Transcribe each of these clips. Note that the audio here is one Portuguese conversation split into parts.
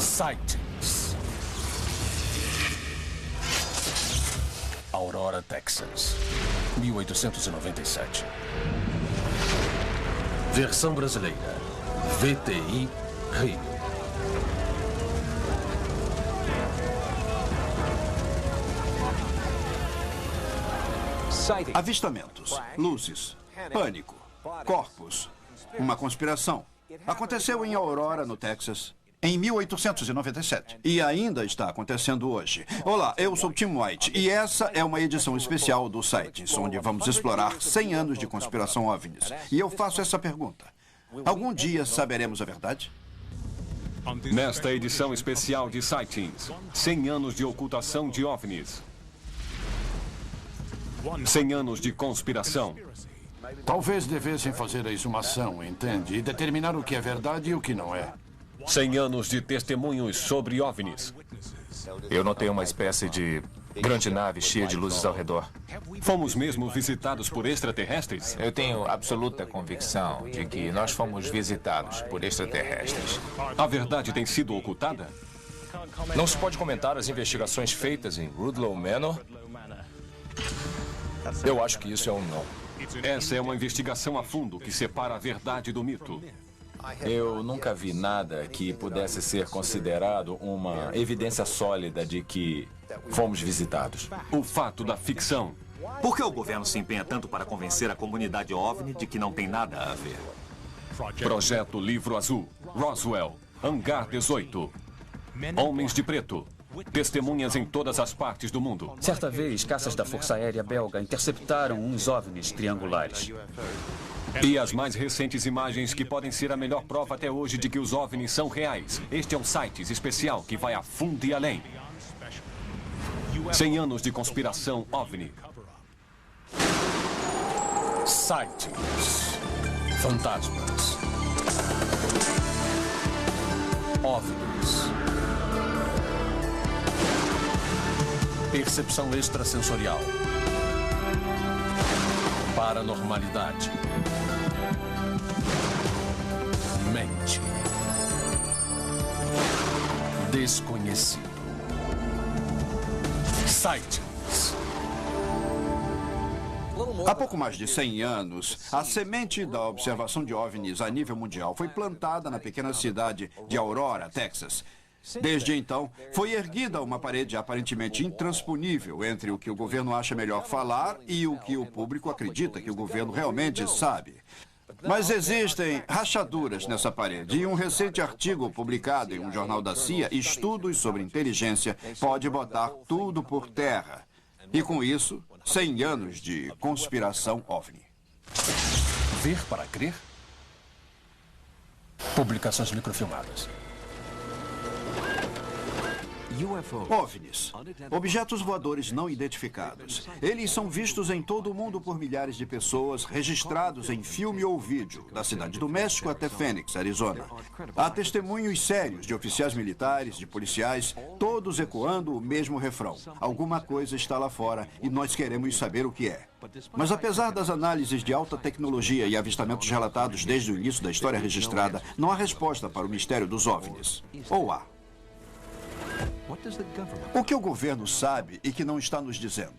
Sightings. Aurora, Texas, 1897. Versão brasileira, VTI Rio. Avistamentos, luzes, pânico, corpos, uma conspiração. Aconteceu em Aurora, no Texas, em 1897. E ainda está acontecendo hoje. Olá, eu sou Tim White e essa é uma edição especial do Sightings, onde vamos explorar 100 anos de conspiração OVNIs. E eu faço essa pergunta. Algum dia saberemos a verdade? Nesta edição especial de Sightings, 100 anos de ocultação de OVNIs. 100 anos de conspiração. Talvez devessem fazer a exumação, entende? E determinar o que é verdade e o que não é. 100 anos de testemunhos sobre OVNIs. Eu notei uma espécie de grande nave cheia de luzes ao redor. Fomos mesmo visitados por extraterrestres? Eu tenho absoluta convicção de que nós fomos visitados por extraterrestres. A verdade tem sido ocultada? Não se pode comentar as investigações feitas em Rudlow Manor? Eu acho que isso é um não. Essa é uma investigação a fundo que separa a verdade do mito. Eu nunca vi nada que pudesse ser considerado uma evidência sólida de que fomos visitados. O fato da ficção. Por que o governo se empenha tanto para convencer a comunidade OVNI de que não tem nada a ver? Projeto Livro Azul, Roswell, Hangar 18, Homens de Preto. Testemunhas em todas as partes do mundo. Certa vez, caças da Força Aérea Belga interceptaram uns OVNIs triangulares. E as mais recentes imagens que podem ser a melhor prova até hoje de que os OVNIs são reais. Este é um site especial que vai a fundo e além. 100 anos de conspiração OVNI. Sightings. Fantasmas. OVNIs. Percepção extrasensorial. Paranormalidade. Mente. Desconhecido. Sightings. Há pouco mais de 100 anos, a semente da observação de OVNIs a nível mundial foi plantada na pequena cidade de Aurora, Texas. Desde então, foi erguida uma parede aparentemente intransponível entre o que o governo acha melhor falar e o que o público acredita que o governo realmente sabe. Mas existem rachaduras nessa parede e um recente artigo publicado em um jornal da CIA, Estudos sobre Inteligência, pode botar tudo por terra. E com isso, 100 anos de conspiração OVNI. Ver para crer? Publicações microfilmadas. OVNIs, objetos voadores não identificados. Eles são vistos em todo o mundo por milhares de pessoas, registrados em filme ou vídeo, da cidade do México até Phoenix, Arizona. Há testemunhos sérios de oficiais militares, de policiais, todos ecoando o mesmo refrão. Alguma coisa está lá fora e nós queremos saber o que é. Mas apesar das análises de alta tecnologia e avistamentos relatados desde o início da história registrada, não há resposta para o mistério dos OVNIs. Ou há? O que o governo sabe e que não está nos dizendo?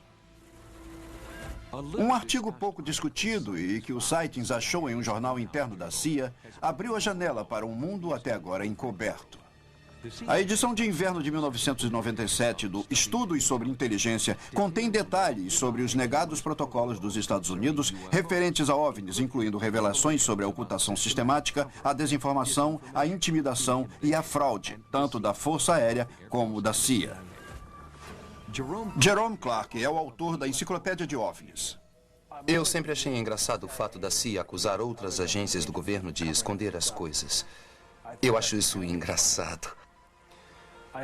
Um artigo pouco discutido e que o Sightings achou em um jornal interno da CIA abriu a janela para um mundo até agora encoberto. A edição de inverno de 1997 do Estudos sobre Inteligência contém detalhes sobre os negados protocolos dos Estados Unidos referentes a OVNIs, incluindo revelações sobre a ocultação sistemática, a desinformação, a intimidação e a fraude, tanto da Força Aérea como da CIA. Jerome Clark é o autor da Enciclopédia de OVNIs. Eu sempre achei engraçado o fato da CIA acusar outras agências do governo de esconder as coisas. Eu acho isso engraçado.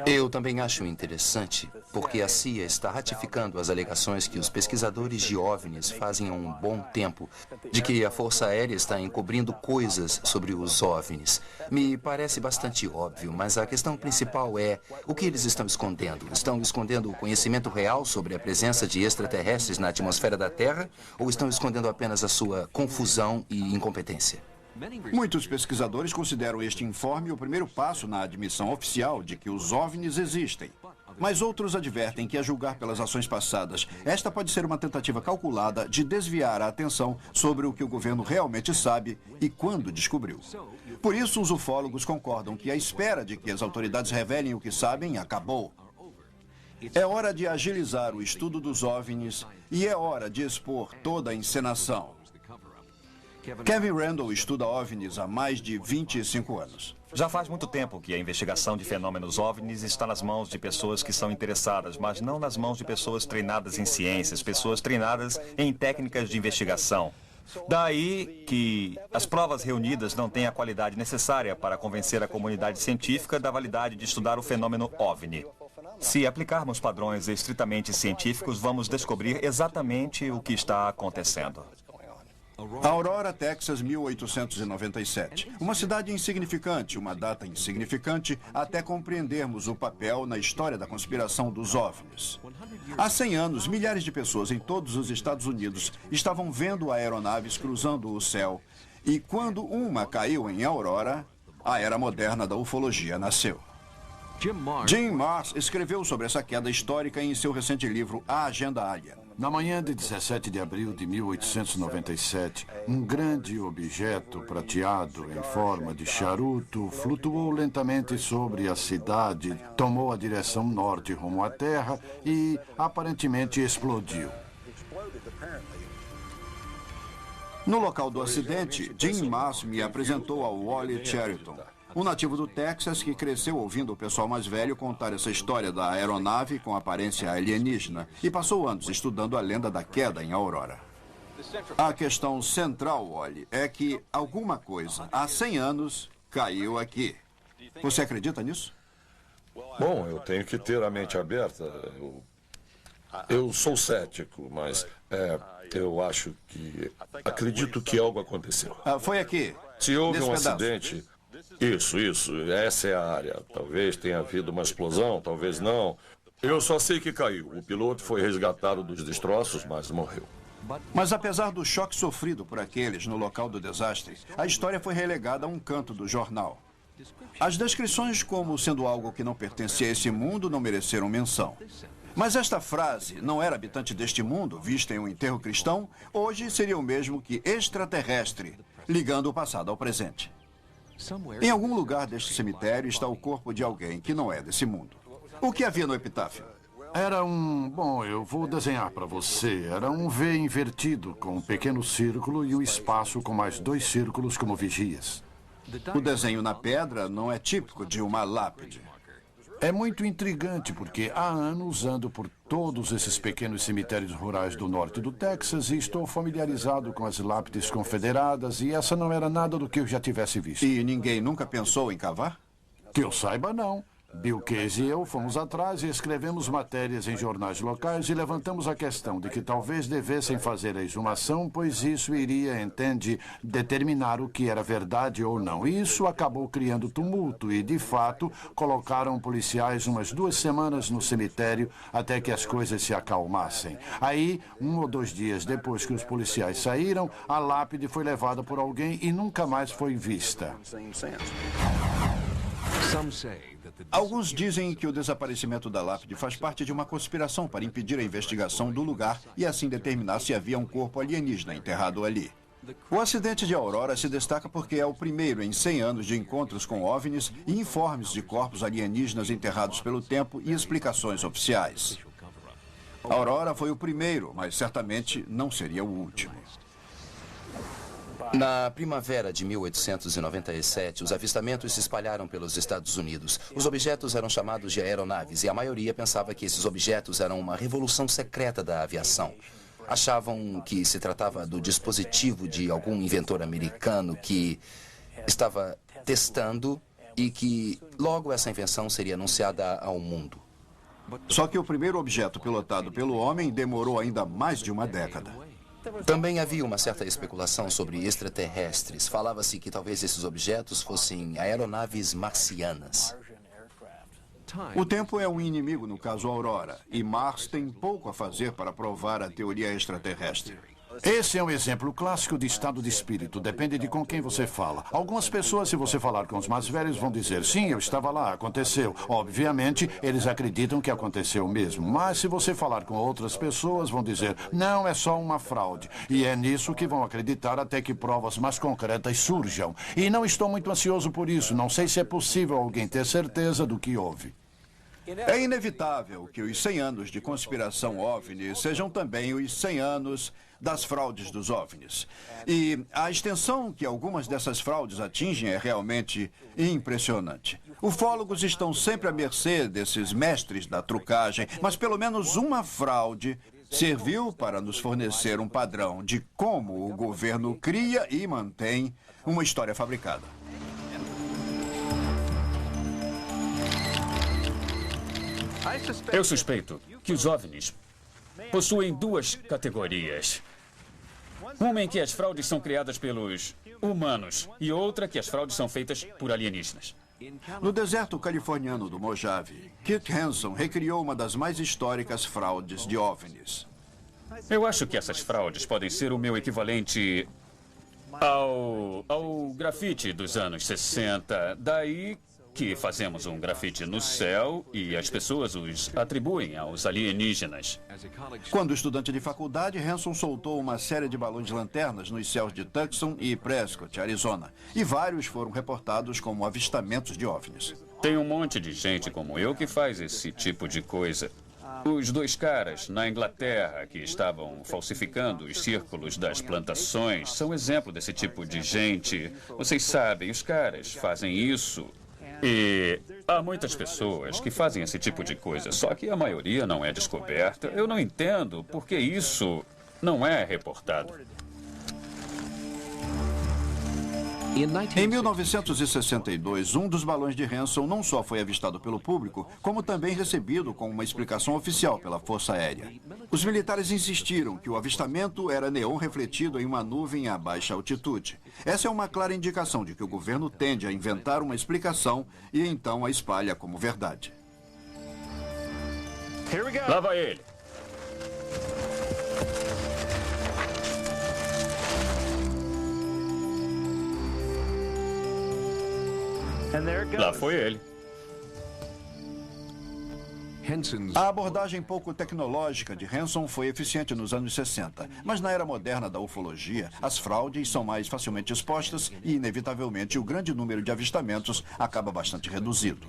Eu também acho interessante porque a CIA está ratificando as alegações que os pesquisadores de OVNIs fazem há um bom tempo de que a Força Aérea está encobrindo coisas sobre os OVNIs. Me parece bastante óbvio, mas a questão principal é o que eles estão escondendo? Estão escondendo o conhecimento real sobre a presença de extraterrestres na atmosfera da Terra ou estão escondendo apenas a sua confusão e incompetência? Muitos pesquisadores consideram este informe o primeiro passo na admissão oficial de que os OVNIs existem. Mas outros advertem que, a julgar pelas ações passadas, esta pode ser uma tentativa calculada de desviar a atenção sobre o que o governo realmente sabe e quando descobriu. Por isso, os ufólogos concordam que a espera de que as autoridades revelem o que sabem acabou. É hora de agilizar o estudo dos OVNIs e é hora de expor toda a encenação. Kevin Randle estuda OVNIs há mais de 25 anos. Já faz muito tempo que a investigação de fenômenos OVNIs está nas mãos de pessoas que são interessadas, mas não nas mãos de pessoas treinadas em ciências, pessoas treinadas em técnicas de investigação. Daí que as provas reunidas não têm a qualidade necessária para convencer a comunidade científica da validade de estudar o fenômeno OVNI. Se aplicarmos padrões estritamente científicos, vamos descobrir exatamente o que está acontecendo. Aurora, Texas, 1897. Uma cidade insignificante, uma data insignificante, até compreendermos o papel na história da conspiração dos OVNIs. Há 100 anos, milhares de pessoas em todos os Estados Unidos estavam vendo aeronaves cruzando o céu. E quando uma caiu em Aurora, a era moderna da ufologia nasceu. Jim Marrs escreveu sobre essa queda histórica em seu recente livro A Agenda Alien. Na manhã de 17 de abril de 1897, um grande objeto prateado em forma de charuto flutuou lentamente sobre a cidade, tomou a direção norte rumo à Terra e aparentemente explodiu. No local do acidente, Jim Marrs me apresentou ao Wally Cheriton, um nativo do Texas que cresceu ouvindo o pessoal mais velho contar essa história da aeronave com aparência alienígena e passou anos estudando a lenda da queda em Aurora. A questão central, Wally, é que alguma coisa, há 100 anos, caiu aqui. Você acredita nisso? Bom, eu tenho que ter a mente aberta. Eu sou cético, mas eu acho que... acredito que algo aconteceu. Foi aqui. Se houve um pedaço. acidente... Isso. Essa é a área. Talvez tenha havido uma explosão, talvez não. Eu só sei que caiu. O piloto foi resgatado dos destroços, mas morreu. Mas apesar do choque sofrido por aqueles no local do desastre, a história foi relegada a um canto do jornal. As descrições como sendo algo que não pertencia a esse mundo não mereceram menção. Mas esta frase, não era habitante deste mundo, vista em um enterro cristão, hoje seria o mesmo que extraterrestre, ligando o passado ao presente. Em algum lugar deste cemitério está o corpo de alguém que não é desse mundo. O que havia no epitáfio? Era bom, eu vou desenhar para você. Era um V invertido, com um pequeno círculo e um espaço com mais 2 círculos como vigias. O desenho na pedra não é típico de uma lápide. É muito intrigante porque há anos ando por todos esses pequenos cemitérios rurais do norte do Texas e estou familiarizado com as lápides confederadas e essa não era nada do que eu já tivesse visto. E ninguém nunca pensou em cavar? Que eu saiba, não. Bill Case e eu fomos atrás e escrevemos matérias em jornais locais e levantamos a questão de que talvez devessem fazer a exumação, pois isso iria, entende, determinar o que era verdade ou não. E isso acabou criando tumulto e, de fato, colocaram policiais umas 2 semanas no cemitério até que as coisas se acalmassem. Aí, 1 ou 2 dias depois que os policiais saíram, a lápide foi levada por alguém e nunca mais foi vista. Alguns dizem que o desaparecimento da lápide faz parte de uma conspiração para impedir a investigação do lugar e assim determinar se havia um corpo alienígena enterrado ali. O acidente de Aurora se destaca porque é o primeiro em 100 anos de encontros com OVNIs e informes de corpos alienígenas enterrados pelo tempo e explicações oficiais. Aurora foi o primeiro, mas certamente não seria o último. Na primavera de 1897, os avistamentos se espalharam pelos Estados Unidos. Os objetos eram chamados de aeronaves e a maioria pensava que esses objetos eram uma revolução secreta da aviação. Achavam que se tratava do dispositivo de algum inventor americano que estava testando e que logo essa invenção seria anunciada ao mundo. Só que o primeiro objeto pilotado pelo homem demorou ainda mais de uma década. Também havia uma certa especulação sobre extraterrestres. Falava-se que talvez esses objetos fossem aeronaves marcianas. O tempo é um inimigo no caso Aurora, e Marrs tem pouco a fazer para provar a teoria extraterrestre. Esse é um exemplo clássico de estado de espírito. Depende de com quem você fala. Algumas pessoas, se você falar com os mais velhos, vão dizer: sim, eu estava lá, aconteceu. Obviamente, eles acreditam que aconteceu mesmo. Mas se você falar com outras pessoas, vão dizer: não, é só uma fraude. E é nisso que vão acreditar até que provas mais concretas surjam. E não estou muito ansioso por isso. Não sei se é possível alguém ter certeza do que houve. É inevitável que os 100 anos de conspiração OVNI sejam também os 100 anos das fraudes dos OVNIs. E a extensão que algumas dessas fraudes atingem é realmente impressionante. Ufólogos estão sempre à mercê desses mestres da trucagem, mas pelo menos uma fraude serviu para nos fornecer um padrão de como o governo cria e mantém uma história fabricada. Eu suspeito que os OVNIs possuem duas categorias. Uma em que as fraudes são criadas pelos humanos e outra que as fraudes são feitas por alienígenas. No deserto californiano do Mojave, Kit Hanson recriou uma das mais históricas fraudes de OVNIs. Eu acho que essas fraudes podem ser o meu equivalente ao grafite dos anos 60. Daí que fazemos um grafite no céu e as pessoas os atribuem aos alienígenas. Quando estudante de faculdade, Hanson soltou uma série de balões de lanternas nos céus de Tucson e Prescott, Arizona. E vários foram reportados como avistamentos de OVNIs. Tem um monte de gente como eu que faz esse tipo de coisa. Os dois caras na Inglaterra que estavam falsificando os círculos das plantações são exemplo desse tipo de gente. Vocês sabem, os caras fazem isso. E há muitas pessoas que fazem esse tipo de coisa, só que a maioria não é descoberta. Eu não entendo por que isso não é reportado. Em 1962, um dos balões de Hanson não só foi avistado pelo público, como também recebido com uma explicação oficial pela Força Aérea. Os militares insistiram que o avistamento era neon refletido em uma nuvem a baixa altitude. Essa é uma clara indicação de que o governo tende a inventar uma explicação e então a espalha como verdade. Lá vai ele. Lá foi ele. A abordagem pouco tecnológica de Hanson foi eficiente nos anos 60, mas na era moderna da ufologia, as fraudes são mais facilmente expostas e, inevitavelmente, o grande número de avistamentos acaba bastante reduzido.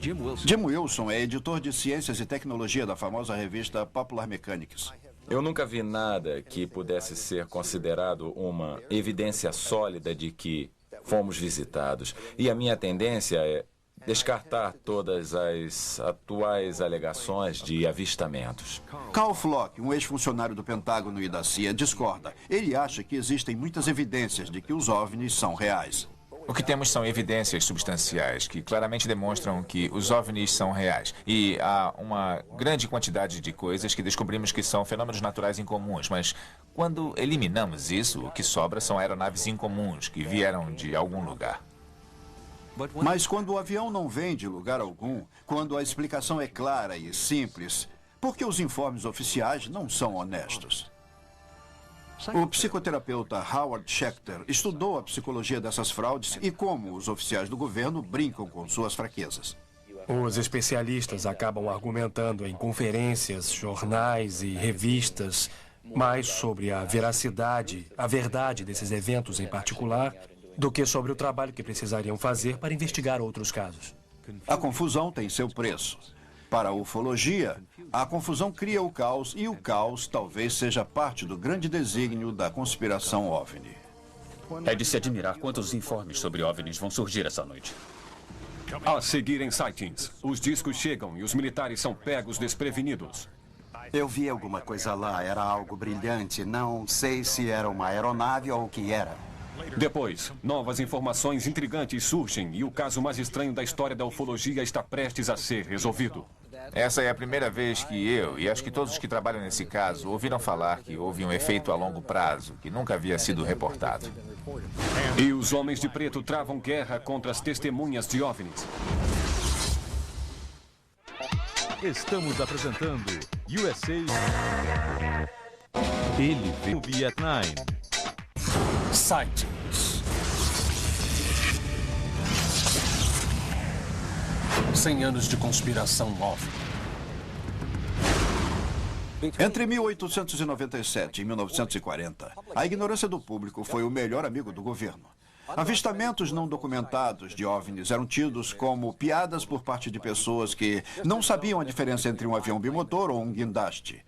Jim Wilson é editor de ciências e tecnologia da famosa revista Popular Mechanics. Eu nunca vi nada que pudesse ser considerado uma evidência sólida de que fomos visitados. E a minha tendência é descartar todas as atuais alegações de avistamentos. Carl Flock, um ex-funcionário do Pentágono e da CIA, discorda. Ele acha que existem muitas evidências de que os OVNIs são reais. O que temos são evidências substanciais que claramente demonstram que os OVNIs são reais. E há uma grande quantidade de coisas que descobrimos que são fenômenos naturais incomuns, mas quando eliminamos isso, o que sobra são aeronaves incomuns que vieram de algum lugar. Mas quando o avião não vem de lugar algum, quando a explicação é clara e simples, por que os informes oficiais não são honestos? O psicoterapeuta Howard Schechter estudou a psicologia dessas fraudes e como os oficiais do governo brincam com suas fraquezas. Os especialistas acabam argumentando em conferências, jornais e revistas mais sobre a veracidade, a verdade desses eventos em particular, do que sobre o trabalho que precisariam fazer para investigar outros casos. A confusão tem seu preço. Para a ufologia, a confusão cria o caos e o caos talvez seja parte do grande desígnio da conspiração OVNI. É de se admirar quantos informes sobre OVNIs vão surgir essa noite. A seguir em sightings, os discos chegam e os militares são pegos desprevenidos. Eu vi alguma coisa lá, era algo brilhante. Não sei se era uma aeronave ou o que era. Depois, novas informações intrigantes surgem e o caso mais estranho da história da ufologia está prestes a ser resolvido. Essa é a primeira vez que eu, e acho que todos que trabalham nesse caso, ouviram falar que houve um efeito a longo prazo, que nunca havia sido reportado. E os homens de preto travam guerra contra as testemunhas de OVNIs. Estamos apresentando USA Ele veio do Vietnã. Sightings. 100 anos de conspiração OVNI. Entre 1897 e 1940, a ignorância do público foi o melhor amigo do governo. Avistamentos não documentados de OVNIs eram tidos como piadas por parte de pessoas que não sabiam a diferença entre um avião bimotor ou um guindaste.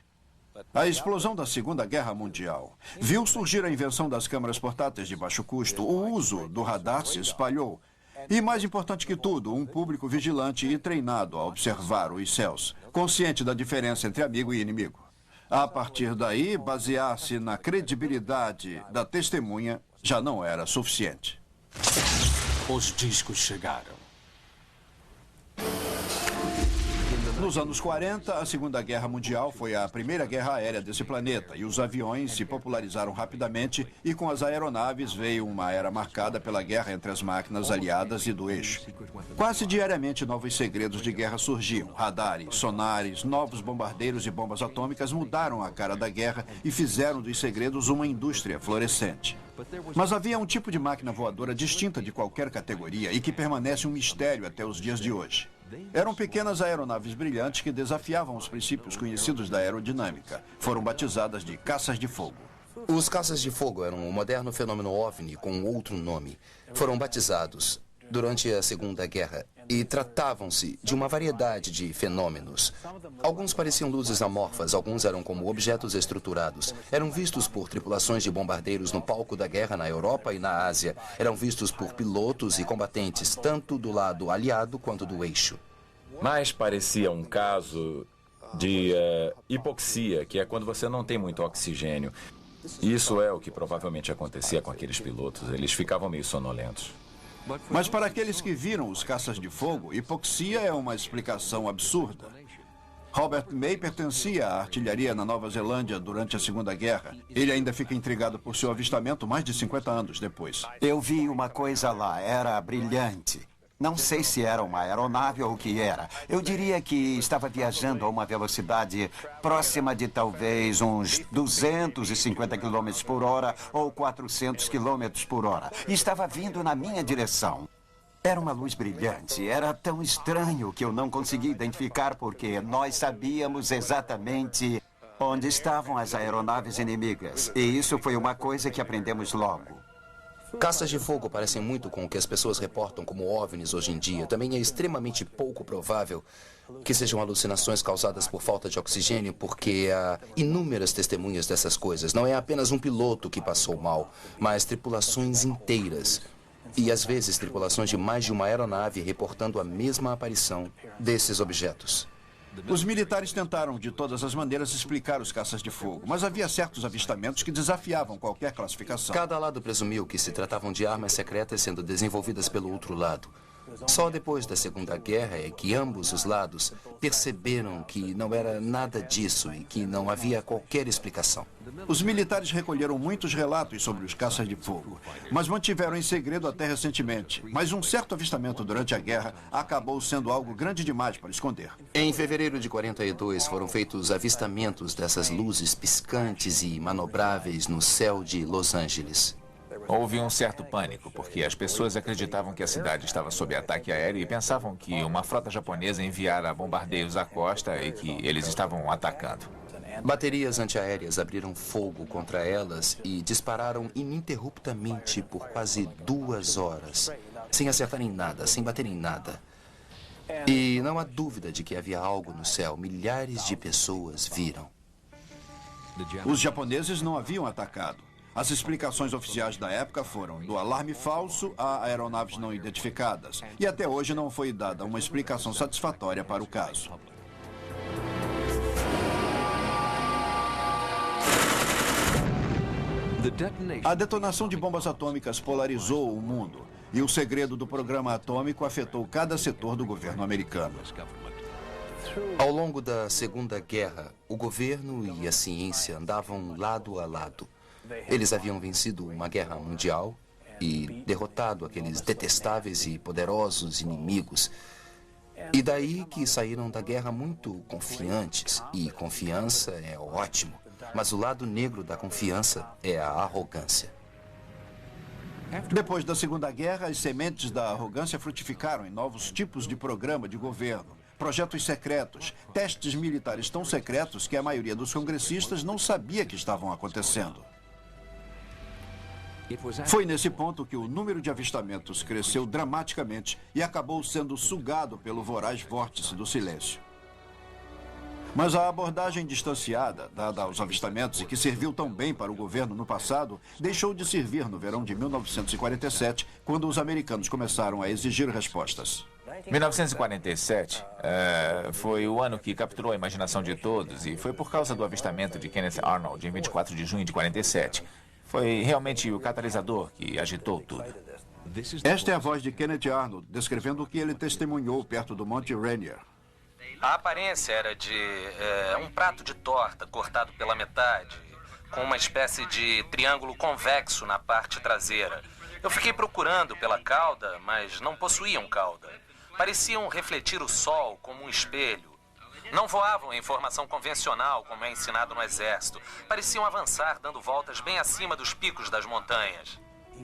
A explosão da Segunda Guerra Mundial viu surgir a invenção das câmeras portáteis de baixo custo. O uso do radar se espalhou. E, mais importante que tudo, um público vigilante e treinado a observar os céus, consciente da diferença entre amigo e inimigo. A partir daí, basear-se na credibilidade da testemunha já não era suficiente. Os discos chegaram. Nos anos 40, a Segunda Guerra Mundial foi a primeira guerra aérea desse planeta e os aviões se popularizaram rapidamente e com as aeronaves veio uma era marcada pela guerra entre as máquinas aliadas e do eixo. Quase diariamente novos segredos de guerra surgiam. Radares, sonares, novos bombardeiros e bombas atômicas mudaram a cara da guerra e fizeram dos segredos uma indústria florescente. Mas havia um tipo de máquina voadora distinta de qualquer categoria e que permanece um mistério até os dias de hoje. Eram pequenas aeronaves brilhantes que desafiavam os princípios conhecidos da aerodinâmica. Foram batizadas de caças de fogo. Os caças de fogo eram um moderno fenômeno OVNI com outro nome. Foram batizados durante a Segunda Guerra e tratavam-se de uma variedade de fenômenos. Alguns pareciam luzes amorfas, alguns eram como objetos estruturados. Eram vistos por tripulações de bombardeiros no palco da guerra na Europa e na Ásia. Eram vistos por pilotos e combatentes, tanto do lado aliado quanto do eixo. Mas parecia um caso de hipoxia, que é quando você não tem muito oxigênio. Isso é o que provavelmente acontecia com aqueles pilotos. Eles ficavam meio sonolentos. Mas para aqueles que viram os caças de fogo, hipoxia é uma explicação absurda. Robert May pertencia à artilharia na Nova Zelândia durante a Segunda Guerra. Ele ainda fica intrigado por seu avistamento mais de 50 anos depois. Eu vi uma coisa lá, era brilhante. Não sei se era uma aeronave ou o que era. Eu diria que estava viajando a uma velocidade próxima de talvez uns 250 km por hora ou 400 km por hora. E estava vindo na minha direção. Era uma luz brilhante. Era tão estranho que eu não consegui identificar porque nós sabíamos exatamente onde estavam as aeronaves inimigas. E isso foi uma coisa que aprendemos logo. Caças de fogo parecem muito com o que as pessoas reportam como OVNIs hoje em dia. Também é extremamente pouco provável que sejam alucinações causadas por falta de oxigênio, porque há inúmeras testemunhas dessas coisas. Não é apenas um piloto que passou mal, mas tripulações inteiras. E às vezes tripulações de mais de uma aeronave reportando a mesma aparição desses objetos. Os militares tentaram, de todas as maneiras, explicar os caças de fogo, mas havia certos avistamentos que desafiavam qualquer classificação. Cada lado presumiu que se tratavam de armas secretas sendo desenvolvidas pelo outro lado. Só depois da Segunda Guerra é que ambos os lados perceberam que não era nada disso e que não havia qualquer explicação. Os militares recolheram muitos relatos sobre os caças de fogo, mas mantiveram em segredo até recentemente. Mas um certo avistamento durante a guerra acabou sendo algo grande demais para esconder. Em fevereiro de 42 foram feitos avistamentos dessas luzes piscantes e manobráveis no céu de Los Angeles. Houve um certo pânico, porque as pessoas acreditavam que a cidade estava sob ataque aéreo e pensavam que uma frota japonesa enviara bombardeios à costa e que eles estavam atacando. Baterias antiaéreas abriram fogo contra elas e dispararam ininterruptamente por quase 2 horas, sem acertar em nada, sem bater em nada. E não há dúvida de que havia algo no céu. Milhares de pessoas viram. Os japoneses não haviam atacado. As explicações oficiais da época foram do alarme falso a aeronaves não identificadas. E até hoje não foi dada uma explicação satisfatória para o caso. A detonação de bombas atômicas polarizou o mundo. E o segredo do programa atômico afetou cada setor do governo americano. Ao longo da Segunda Guerra, o governo e a ciência andavam lado a lado. Eles haviam vencido uma guerra mundial e derrotado aqueles detestáveis e poderosos inimigos. E daí que saíram da guerra muito confiantes. E confiança é ótimo. Mas o lado negro da confiança é a arrogância. Depois da Segunda Guerra, as sementes da arrogância frutificaram em novos tipos de programa de governo, projetos secretos, testes militares tão secretos que a maioria dos congressistas não sabia que estavam acontecendo. Foi nesse ponto que o número de avistamentos cresceu dramaticamente e acabou sendo sugado pelo voraz vórtice do silêncio. Mas a abordagem distanciada, dada aos avistamentos e que serviu tão bem para o governo no passado, deixou de servir no verão de 1947, quando os americanos começaram a exigir respostas. 1947 foi o ano que capturou a imaginação de todos e foi por causa do avistamento de Kenneth Arnold em 24 de junho de 47. Foi realmente o catalisador que agitou tudo. Esta é a voz de Kenneth Arnold, descrevendo o que ele testemunhou perto do Monte Rainier. A aparência era de um prato de torta cortado pela metade, com uma espécie de triângulo convexo na parte traseira. Eu fiquei procurando pela cauda, mas não possuíam cauda. Pareciam refletir o sol como um espelho. Não voavam em formação convencional, como é ensinado no exército. Pareciam avançar, dando voltas bem acima dos picos das montanhas.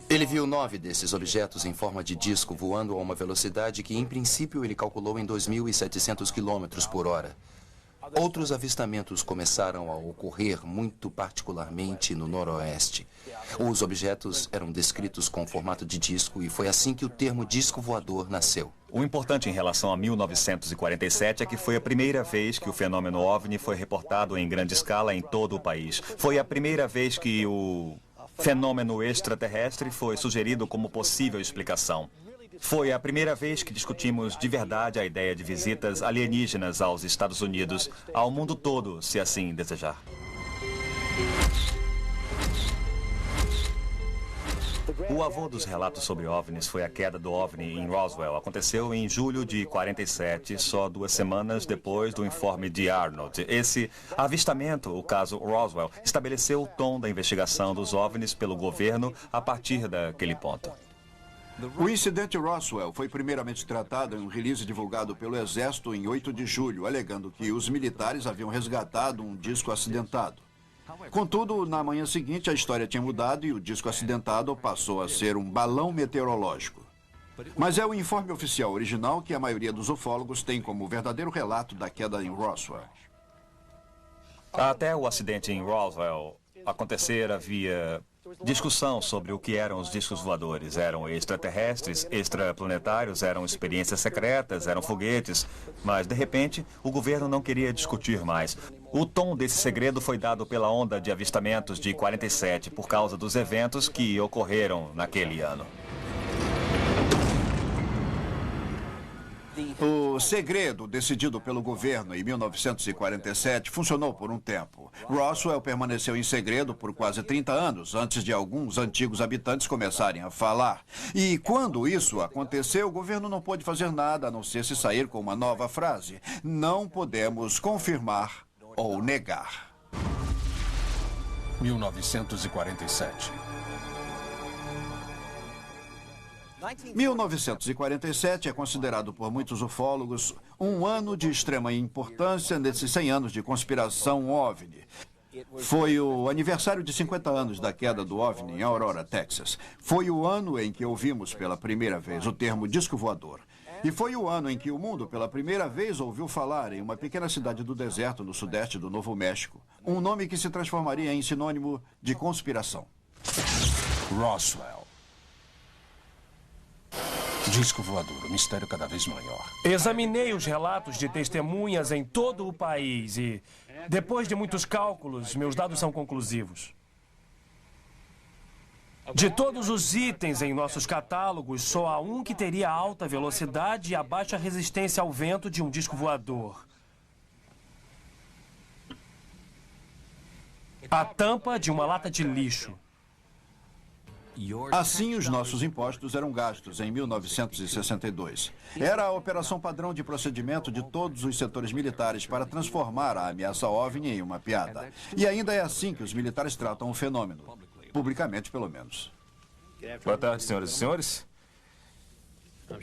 Ele viu 9 desses objetos em forma de disco voando a uma velocidade que, em princípio, ele calculou em 2.700 km por hora. Outros avistamentos começaram a ocorrer muito particularmente no noroeste. Os objetos eram descritos com formato de disco e foi assim que o termo disco voador nasceu. O importante em relação a 1947 é que foi a primeira vez que o fenômeno OVNI foi reportado em grande escala em todo o país. Foi a primeira vez que o fenômeno extraterrestre foi sugerido como possível explicação. Foi a primeira vez que discutimos de verdade a ideia de visitas alienígenas aos Estados Unidos, ao mundo todo, se assim desejar. O avô dos relatos sobre OVNIs foi a queda do OVNI em Roswell. Aconteceu em julho de 47, só 2 semanas depois do informe de Arnold. Esse avistamento, o caso Roswell, estabeleceu o tom da investigação dos OVNIs pelo governo a partir daquele ponto. O incidente Roswell foi primeiramente tratado em um release divulgado pelo Exército em 8 de julho, alegando que os militares haviam resgatado um disco acidentado. Contudo, na manhã seguinte, a história tinha mudado e o disco acidentado passou a ser um balão meteorológico. Mas é o informe oficial original que a maioria dos ufólogos tem como verdadeiro relato da queda em Roswell. Até o acidente em Roswell acontecer, havia discussão sobre o que eram os discos voadores. Eram extraterrestres, extraplanetários, eram experiências secretas, eram foguetes. Mas, de repente, o governo não queria discutir mais. O tom desse segredo foi dado pela onda de avistamentos de 47 por causa dos eventos que ocorreram naquele ano. O segredo decidido pelo governo em 1947 funcionou por um tempo. Roswell permaneceu em segredo por quase 30 anos, antes de alguns antigos habitantes começarem a falar. E quando isso aconteceu, o governo não pôde fazer nada a não ser se sair com uma nova frase: não podemos confirmar ou negar. 1947. 1947 é considerado por muitos ufólogos um ano de extrema importância nesses 100 anos de conspiração OVNI. Foi o aniversário de 50 anos da queda do OVNI em Aurora, Texas. Foi o ano em que ouvimos pela primeira vez o termo disco voador. E foi o ano em que o mundo pela primeira vez ouviu falar em uma pequena cidade do deserto no sudeste do Novo México. Um nome que se transformaria em sinônimo de conspiração. Roswell. Disco voador, um mistério cada vez maior. Examinei os relatos de testemunhas em todo o país e, depois de muitos cálculos, meus dados são conclusivos. De todos os itens em nossos catálogos, só há um que teria alta velocidade e a baixa resistência ao vento de um disco voador. A tampa de uma lata de lixo. Assim, os nossos impostos eram gastos em 1962. Era a operação padrão de procedimento de todos os setores militares para transformar a ameaça OVNI em uma piada. E ainda é assim que os militares tratam o fenômeno. Publicamente, pelo menos. Boa tarde, senhoras e senhores.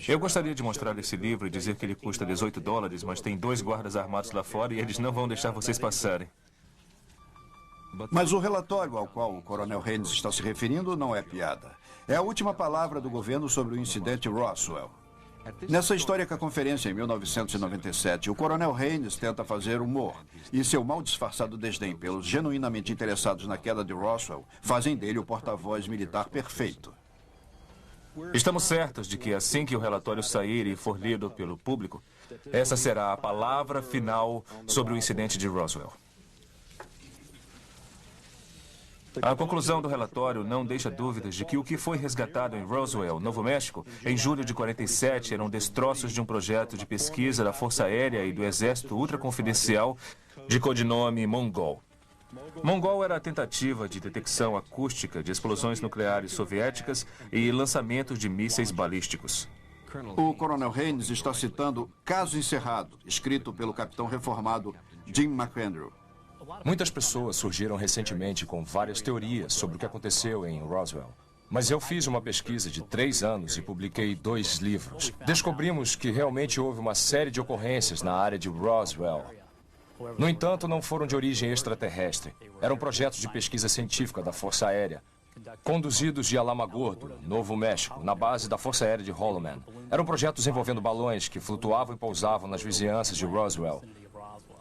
Eu gostaria de mostrar esse livro e dizer que ele custa $18, mas tem 2 guardas armados lá fora e eles não vão deixar vocês passarem. Mas o relatório ao qual o Coronel Haynes está se referindo não é piada. É a última palavra do governo sobre o incidente Roswell. Nessa histórica conferência em 1997, o Coronel Haynes tenta fazer humor, e seu mal disfarçado desdém pelos genuinamente interessados na queda de Roswell fazem dele o porta-voz militar perfeito. Estamos certos de que assim que o relatório sair e for lido pelo público, essa será a palavra final sobre o incidente de Roswell. A conclusão do relatório não deixa dúvidas de que o que foi resgatado em Roswell, Novo México, em julho de 47, eram destroços de um projeto de pesquisa da Força Aérea e do Exército ultraconfidencial de codinome Mongol. Mongol era a tentativa de detecção acústica de explosões nucleares soviéticas e lançamentos de mísseis balísticos. O Coronel Haynes está citando Caso Encerrado, escrito pelo capitão reformado Jim McAndrew. Muitas pessoas surgiram recentemente com várias teorias sobre o que aconteceu em Roswell. Mas eu fiz uma pesquisa de 3 anos e publiquei 2 livros. Descobrimos que realmente houve uma série de ocorrências na área de Roswell. No entanto, não foram de origem extraterrestre. Eram projetos de pesquisa científica da Força Aérea, conduzidos de Alamogordo, Novo México, na base da Força Aérea de Holloman. Eram projetos envolvendo balões que flutuavam e pousavam nas vizinhanças de Roswell.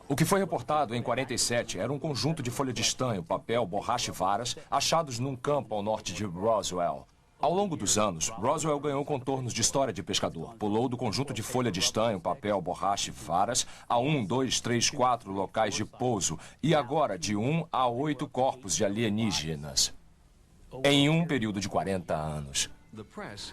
O que foi reportado em 47 era um conjunto de folha de estanho, papel, borracha e varas achados num campo ao norte de Roswell. Ao longo dos anos, Roswell ganhou contornos de história de pescador. Pulou do conjunto de folha de estanho, papel, borracha e varas a 1, 2, 3, 4 locais de pouso e agora de 1 a 8 corpos de alienígenas em um período de 40 anos.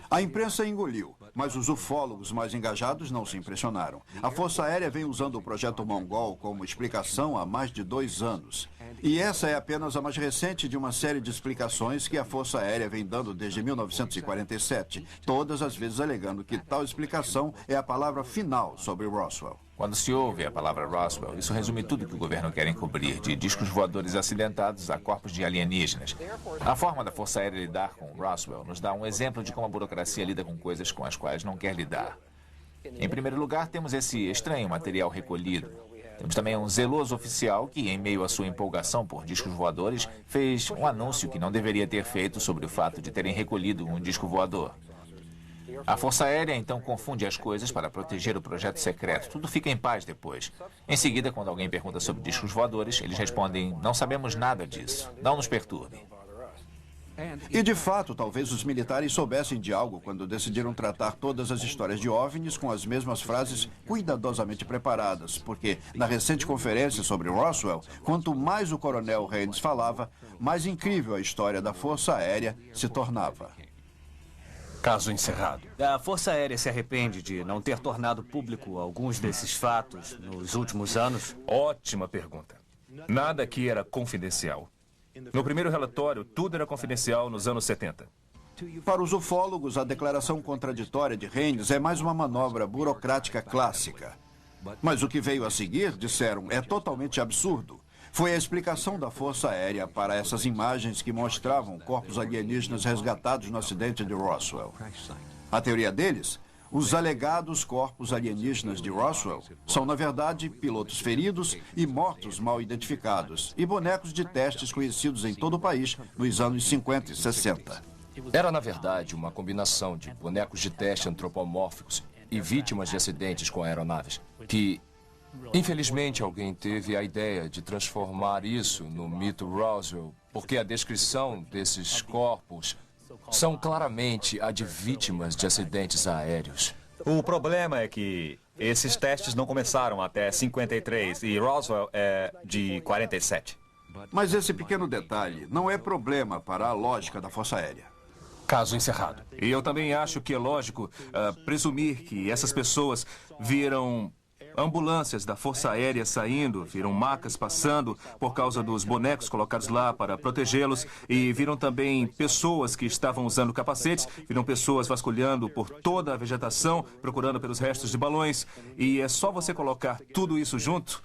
A imprensa engoliu, mas os ufólogos mais engajados não se impressionaram. A Força Aérea vem usando o projeto Mongol como explicação há mais de 2 anos. E essa é apenas a mais recente de uma série de explicações que a Força Aérea vem dando desde 1947, todas as vezes alegando que tal explicação é a palavra final sobre Roswell. Quando se ouve a palavra Roswell, isso resume tudo que o governo quer encobrir, de discos voadores acidentados a corpos de alienígenas. A forma da Força Aérea lidar com Roswell nos dá um exemplo de como a burocracia lida com coisas com as quais não quer lidar. Em primeiro lugar, temos esse estranho material recolhido. Temos também um zeloso oficial que, em meio à sua empolgação por discos voadores, fez um anúncio que não deveria ter feito sobre o fato de terem recolhido um disco voador. A Força Aérea então confunde as coisas para proteger o projeto secreto. Tudo fica em paz depois. Em seguida, quando alguém pergunta sobre discos voadores, eles respondem: não sabemos nada disso. Não nos perturbe. E de fato, talvez os militares soubessem de algo quando decidiram tratar todas as histórias de OVNIs com as mesmas frases cuidadosamente preparadas, porque na recente conferência sobre Roswell, quanto mais o Coronel Haynes falava, mais incrível a história da Força Aérea se tornava. Caso encerrado. A Força Aérea se arrepende de não ter tornado público alguns desses fatos nos últimos anos? Ótima pergunta. Nada aqui era confidencial. No primeiro relatório, tudo era confidencial nos anos 70. Para os ufólogos, a declaração contraditória de Haynes é mais uma manobra burocrática clássica. Mas o que veio a seguir, disseram, é totalmente absurdo. Foi a explicação da Força Aérea para essas imagens que mostravam corpos alienígenas resgatados no acidente de Roswell. A teoria deles, os alegados corpos alienígenas de Roswell são, na verdade, pilotos feridos e mortos mal identificados e bonecos de testes conhecidos em todo o país nos anos 50 e 60. Era, na verdade, uma combinação de bonecos de teste antropomórficos e vítimas de acidentes com aeronaves que... infelizmente, alguém teve a ideia de transformar isso no mito Roswell, porque a descrição desses corpos são claramente a de vítimas de acidentes aéreos. O problema é que esses testes não começaram até 53 e Roswell é de 47. Mas esse pequeno detalhe não é problema para a lógica da Força Aérea. Caso encerrado. E eu também acho que é lógico presumir que essas pessoas viram ambulâncias da Força Aérea saindo, viram macas passando por causa dos bonecos colocados lá para protegê-los e viram também pessoas que estavam usando capacetes, viram pessoas vasculhando por toda a vegetação, procurando pelos restos de balões. E é só você colocar tudo isso junto,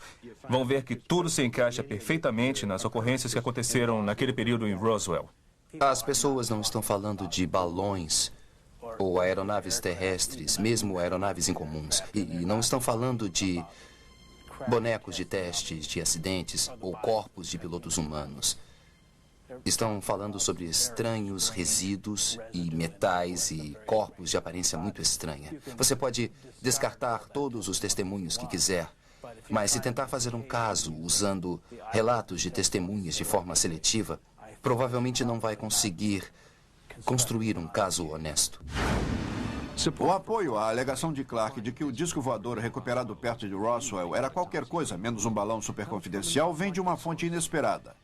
vão ver que tudo se encaixa perfeitamente nas ocorrências que aconteceram naquele período em Roswell. As pessoas não estão falando de balões ou aeronaves terrestres, mesmo aeronaves incomuns. E não estão falando de bonecos de testes de acidentes ou corpos de pilotos humanos. Estão falando sobre estranhos resíduos e metais e corpos de aparência muito estranha. Você pode descartar todos os testemunhos que quiser, mas se tentar fazer um caso usando relatos de testemunhas de forma seletiva, provavelmente não vai conseguir construir um caso honesto. O apoio à alegação de Clark de que o disco voador recuperado perto de Roswell era qualquer coisa menos um balão superconfidencial vem de uma fonte inesperada.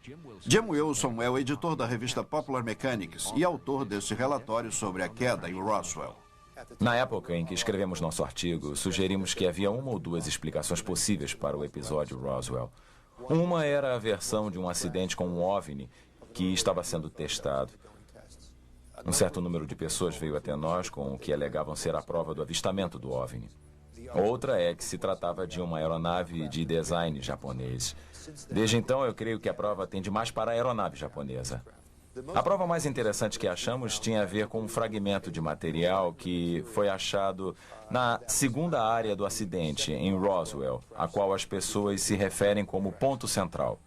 Jim Wilson é o editor da revista Popular Mechanics e autor desse relatório sobre a queda em Roswell. Na época em que escrevemos nosso artigo, sugerimos que havia uma ou duas explicações possíveis para o episódio Roswell. Uma era a versão de um acidente com um OVNI que estava sendo testado. Um certo número de pessoas veio até nós com o que alegavam ser a prova do avistamento do OVNI. Outra é que se tratava de uma aeronave de design japonês. Desde então, eu creio que a prova tende mais para a aeronave japonesa. A prova mais interessante que achamos tinha a ver com um fragmento de material que foi achado na segunda área do acidente, em Roswell, a qual as pessoas se referem como ponto central.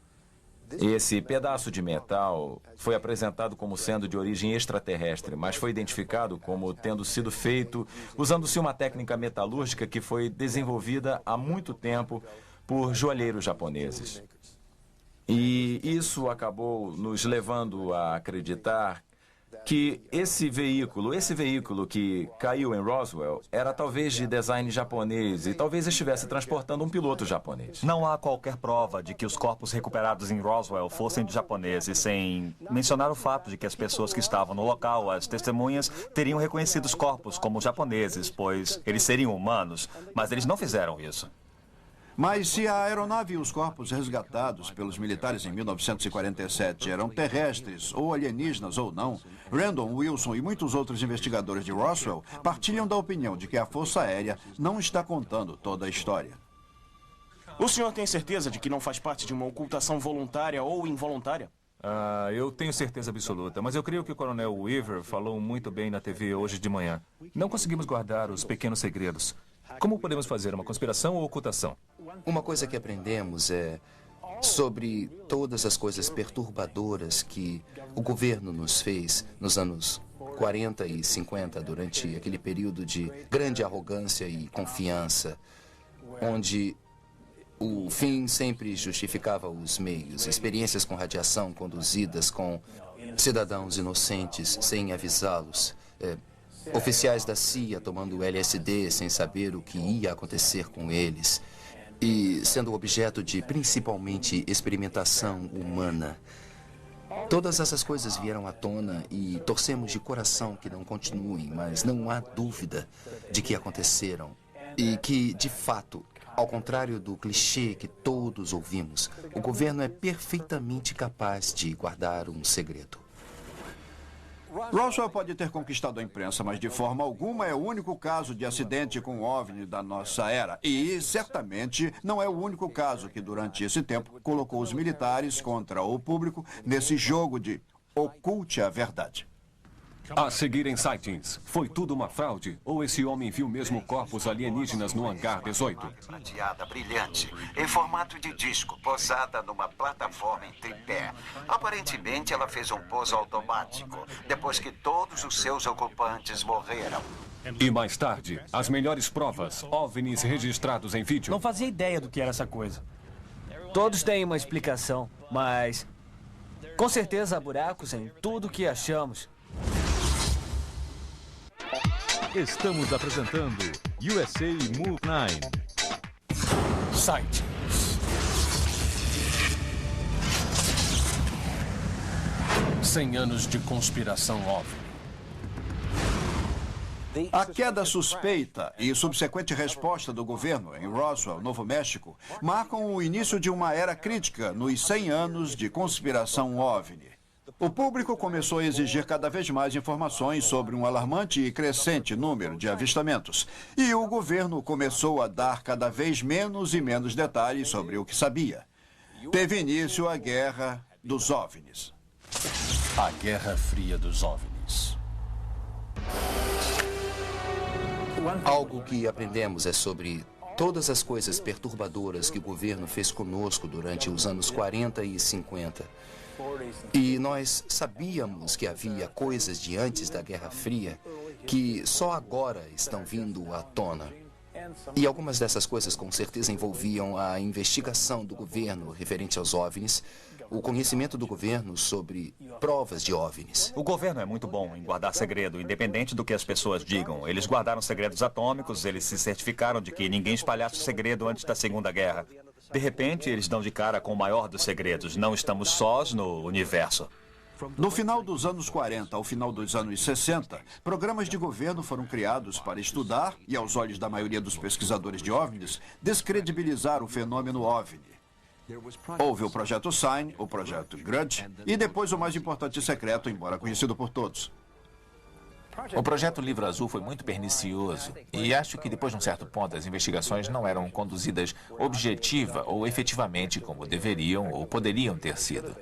Esse pedaço de metal foi apresentado como sendo de origem extraterrestre, mas foi identificado como tendo sido feito usando-se uma técnica metalúrgica que foi desenvolvida há muito tempo por joalheiros japoneses. E isso acabou nos levando a acreditar que esse veículo que caiu em Roswell era talvez de design japonês e talvez estivesse transportando um piloto japonês. Não há qualquer prova de que os corpos recuperados em Roswell fossem de japoneses, sem mencionar o fato de que as pessoas que estavam no local, as testemunhas, teriam reconhecido os corpos como japoneses, pois eles seriam humanos, mas eles não fizeram isso. Mas se a aeronave e os corpos resgatados pelos militares em 1947 eram terrestres, ou alienígenas ou não, Randall Wilson e muitos outros investigadores de Roswell partilham da opinião de que a Força Aérea não está contando toda a história. O senhor tem certeza de que não faz parte de uma ocultação voluntária ou involuntária? Eu tenho certeza absoluta, mas eu creio que o Coronel Weaver falou muito bem na TV hoje de manhã. Não conseguimos guardar os pequenos segredos. Como podemos fazer uma conspiração ou ocultação? Uma coisa que aprendemos é sobre todas as coisas perturbadoras que o governo nos fez nos anos 40 e 50, durante aquele período de grande arrogância e confiança, onde o fim sempre justificava os meios. Experiências com radiação conduzidas com cidadãos inocentes sem avisá-los. Oficiais da CIA tomando LSD sem saber o que ia acontecer com eles. E sendo objeto de, principalmente, experimentação humana. Todas essas coisas vieram à tona e torcemos de coração que não continuem, mas não há dúvida de que aconteceram. E que, de fato, ao contrário do clichê que todos ouvimos, o governo é perfeitamente capaz de guardar um segredo. Roswell pode ter conquistado a imprensa, mas de forma alguma é o único caso de acidente com OVNI da nossa era. E, certamente, não é o único caso que, durante esse tempo, colocou os militares contra o público nesse jogo de oculte a verdade. A seguir em sightings, foi tudo uma fraude? Ou esse homem viu mesmo corpos alienígenas no hangar 18? Prateada, brilhante, em formato de disco, posada numa plataforma em tripé. Aparentemente, ela fez um pouso automático, depois que todos os seus ocupantes morreram. E mais tarde, as melhores provas, OVNIs registrados em vídeo. Não fazia ideia do que era essa coisa. Todos têm uma explicação, mas com certeza há buracos em tudo que achamos. Estamos apresentando USA Move 9. Site. Cem anos de conspiração óbvia. A queda suspeita e subsequente resposta do governo em Roswell, Novo México, marcam o início de uma era crítica nos 100 anos de conspiração OVNI. O público começou a exigir cada vez mais informações sobre um alarmante e crescente número de avistamentos. E o governo começou a dar cada vez menos e menos detalhes sobre o que sabia. Teve início a Guerra dos OVNIs. A Guerra Fria dos OVNIs. Algo que aprendemos é sobre Todas as coisas perturbadoras que o governo fez conosco durante os anos 40 e 50. E nós sabíamos que havia coisas de antes da Guerra Fria que só agora estão vindo à tona. E algumas dessas coisas com certeza envolviam a investigação do governo referente aos OVNIs, o conhecimento do governo sobre provas de OVNIs. O governo é muito bom em guardar segredo, independente do que as pessoas digam. Eles guardaram segredos atômicos, eles se certificaram de que ninguém espalhasse o segredo antes da Segunda Guerra. De repente, eles dão de cara com o maior dos segredos. Não estamos sós no universo. No final dos anos 40 ao final dos anos 60, programas de governo foram criados para estudar e, aos olhos da maioria dos pesquisadores de OVNIs, descredibilizar o fenômeno OVNI. Houve o Projeto Sign, o Projeto Grudge e depois o mais importante secreto, embora conhecido por todos. O Projeto Livro Azul foi muito pernicioso e acho que depois de um certo ponto as investigações não eram conduzidas objetiva ou efetivamente como deveriam ou poderiam ter sido.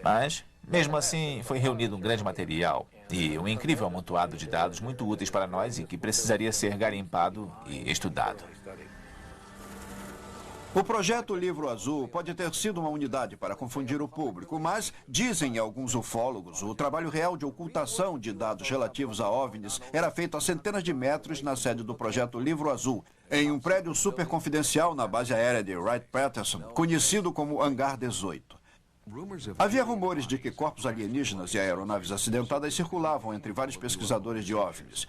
Mas, mesmo assim, foi reunido um grande material e um incrível amontoado de dados muito úteis para nós e que precisaria ser garimpado e estudado. O Projeto Livro Azul pode ter sido uma unidade para confundir o público, mas, dizem alguns ufólogos, o trabalho real de ocultação de dados relativos a OVNIs era feito a centenas de metros na sede do Projeto Livro Azul, em um prédio super confidencial na base aérea de Wright-Patterson, conhecido como Hangar 18. Havia rumores de que corpos alienígenas e aeronaves acidentadas circulavam entre vários pesquisadores de OVNIs.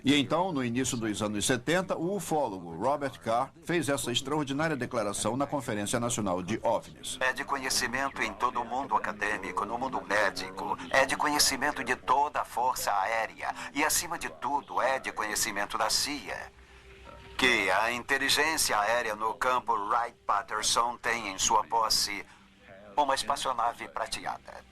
E então, no início dos anos 70, o ufólogo Robert Carr fez essa extraordinária declaração na Conferência Nacional de OVNIs. É de conhecimento em todo o mundo acadêmico, no mundo médico, é de conhecimento de toda a Força Aérea e, acima de tudo, é de conhecimento da CIA, que a inteligência aérea no campo Wright-Patterson tem em sua posse uma espaçonave prateada.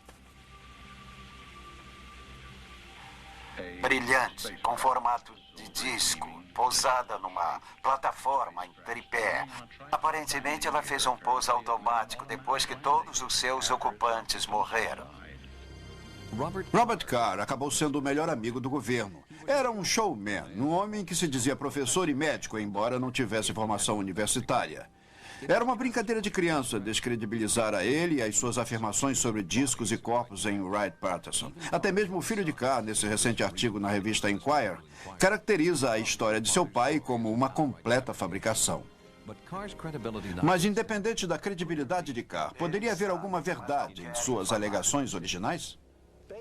Brilhante, com formato de disco, pousada numa plataforma em tripé. Aparentemente, ela fez um pouso automático depois que todos os seus ocupantes morreram. Robert Carr acabou sendo o melhor amigo do governo. Era um showman, um homem que se dizia professor e médico, embora não tivesse formação universitária. Era uma brincadeira de criança descredibilizar a ele e as suas afirmações sobre discos e corpos em Wright-Patterson. Até mesmo o filho de Carr, nesse recente artigo na revista Inquirer, caracteriza a história de seu pai como uma completa fabricação. Mas, independente da credibilidade de Carr, poderia haver alguma verdade em suas alegações originais?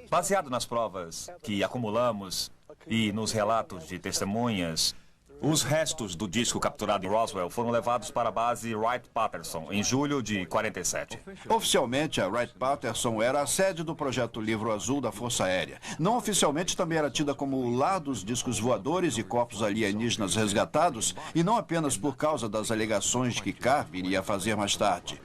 Baseado nas provas que acumulamos e nos relatos de testemunhas, os restos do disco capturado em Roswell foram levados para a base Wright-Patterson em julho de 47. Oficialmente, a Wright-Patterson era a sede do Projeto Livro Azul da Força Aérea. Não oficialmente, também era tida como o lar dos discos voadores e corpos alienígenas resgatados, e não apenas por causa das alegações que Carr viria a fazer mais tarde.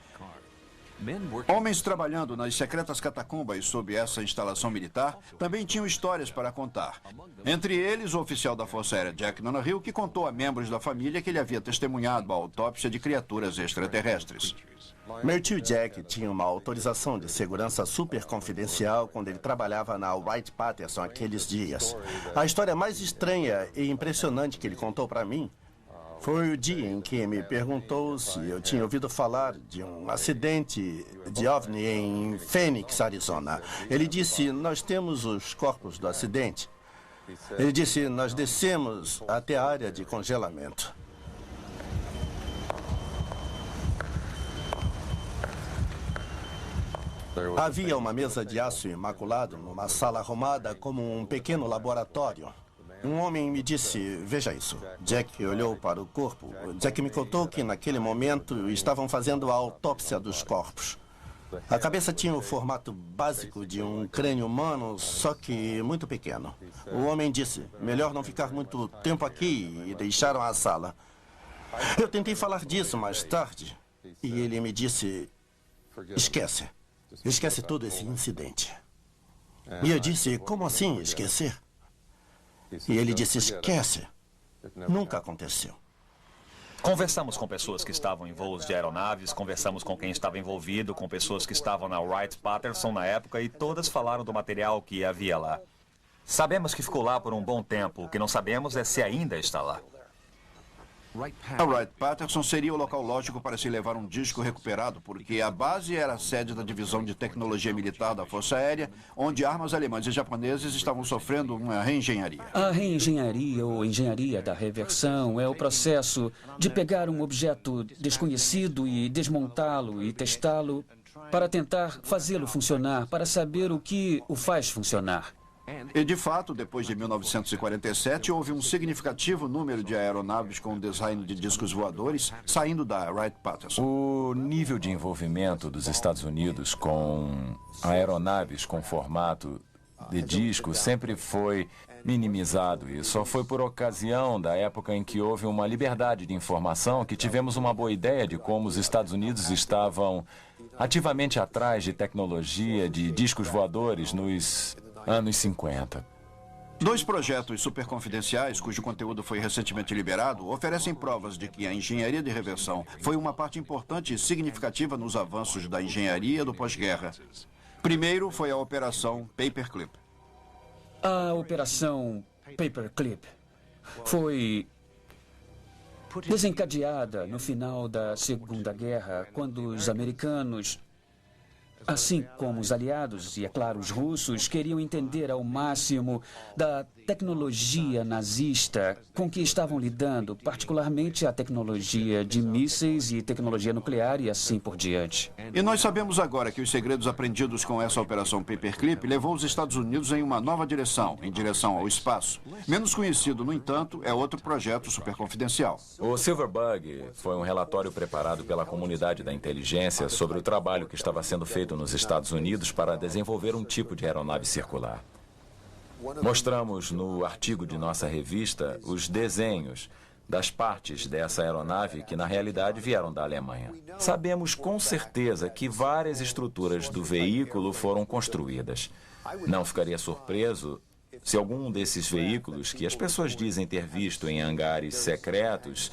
Homens trabalhando nas secretas catacumbas sob essa instalação militar também tinham histórias para contar. Entre eles, o oficial da Força Aérea Jack Donahue, que contou a membros da família que ele havia testemunhado a autópsia de criaturas extraterrestres. Meu tio Jack tinha uma autorização de segurança super confidencial quando ele trabalhava na Wright-Patterson aqueles dias. A história mais estranha e impressionante que ele contou para mim foi o dia em que me perguntou se eu tinha ouvido falar de um acidente de OVNI em Phoenix, Arizona. Ele disse, nós temos os corpos do acidente. Ele disse, nós descemos até a área de congelamento. Havia uma mesa de aço imaculado numa sala arrumada como um pequeno laboratório. Um homem me disse, veja isso. Jack olhou para o corpo. Jack me contou que naquele momento estavam fazendo a autópsia dos corpos. A cabeça tinha o formato básico de um crânio humano, só que muito pequeno. O homem disse, melhor não ficar muito tempo aqui, e deixaram a sala. Eu tentei falar disso mais tarde, e ele me disse, esquece. Esquece todo esse incidente. E eu disse, como assim esquecer? E ele disse, esquece. Nunca aconteceu. Conversamos com pessoas que estavam em voos de aeronaves, conversamos com quem estava envolvido, com pessoas que estavam na Wright-Patterson na época e todas falaram do material que havia lá. Sabemos que ficou lá por um bom tempo. O que não sabemos é se ainda está lá. A Wright-Patterson seria o local lógico para se levar um disco recuperado, porque a base era a sede da Divisão de Tecnologia Militar da Força Aérea, onde armas alemãs e japoneses estavam sofrendo uma reengenharia. A reengenharia ou engenharia da reversão é o processo de pegar um objeto desconhecido e desmontá-lo e testá-lo para tentar fazê-lo funcionar, para saber o que o faz funcionar. E, de fato, depois de 1947, houve um significativo número de aeronaves com design de discos voadores saindo da Wright-Patterson. O nível de envolvimento dos Estados Unidos com aeronaves com formato de disco sempre foi minimizado e só foi por ocasião da época em que houve uma liberdade de informação que tivemos uma boa ideia de como os Estados Unidos estavam ativamente atrás de tecnologia de discos voadores nos anos 50. 2 projetos superconfidenciais, cujo conteúdo foi recentemente liberado, oferecem provas de que a engenharia de reversão foi uma parte importante e significativa nos avanços da engenharia do pós-guerra. Primeiro foi a Operação Paperclip. A Operação Paperclip foi desencadeada no final da Segunda Guerra, quando os americanos, assim como os aliados e, é claro, os russos, queriam entender ao máximo da tecnologia nazista com que estavam lidando, particularmente a tecnologia de mísseis e tecnologia nuclear e assim por diante. E nós sabemos agora que os segredos aprendidos com essa Operação Paperclip levou os Estados Unidos em uma nova direção, em direção ao espaço. Menos conhecido, no entanto, é outro projeto superconfidencial. O Silverbug foi um relatório preparado pela comunidade da inteligência sobre o trabalho que estava sendo feito nos Estados Unidos para desenvolver um tipo de aeronave circular. Mostramos no artigo de nossa revista os desenhos das partes dessa aeronave que, na realidade, vieram da Alemanha. Sabemos com certeza que várias estruturas do veículo foram construídas. Não ficaria surpreso se algum desses veículos, que as pessoas dizem ter visto em hangares secretos,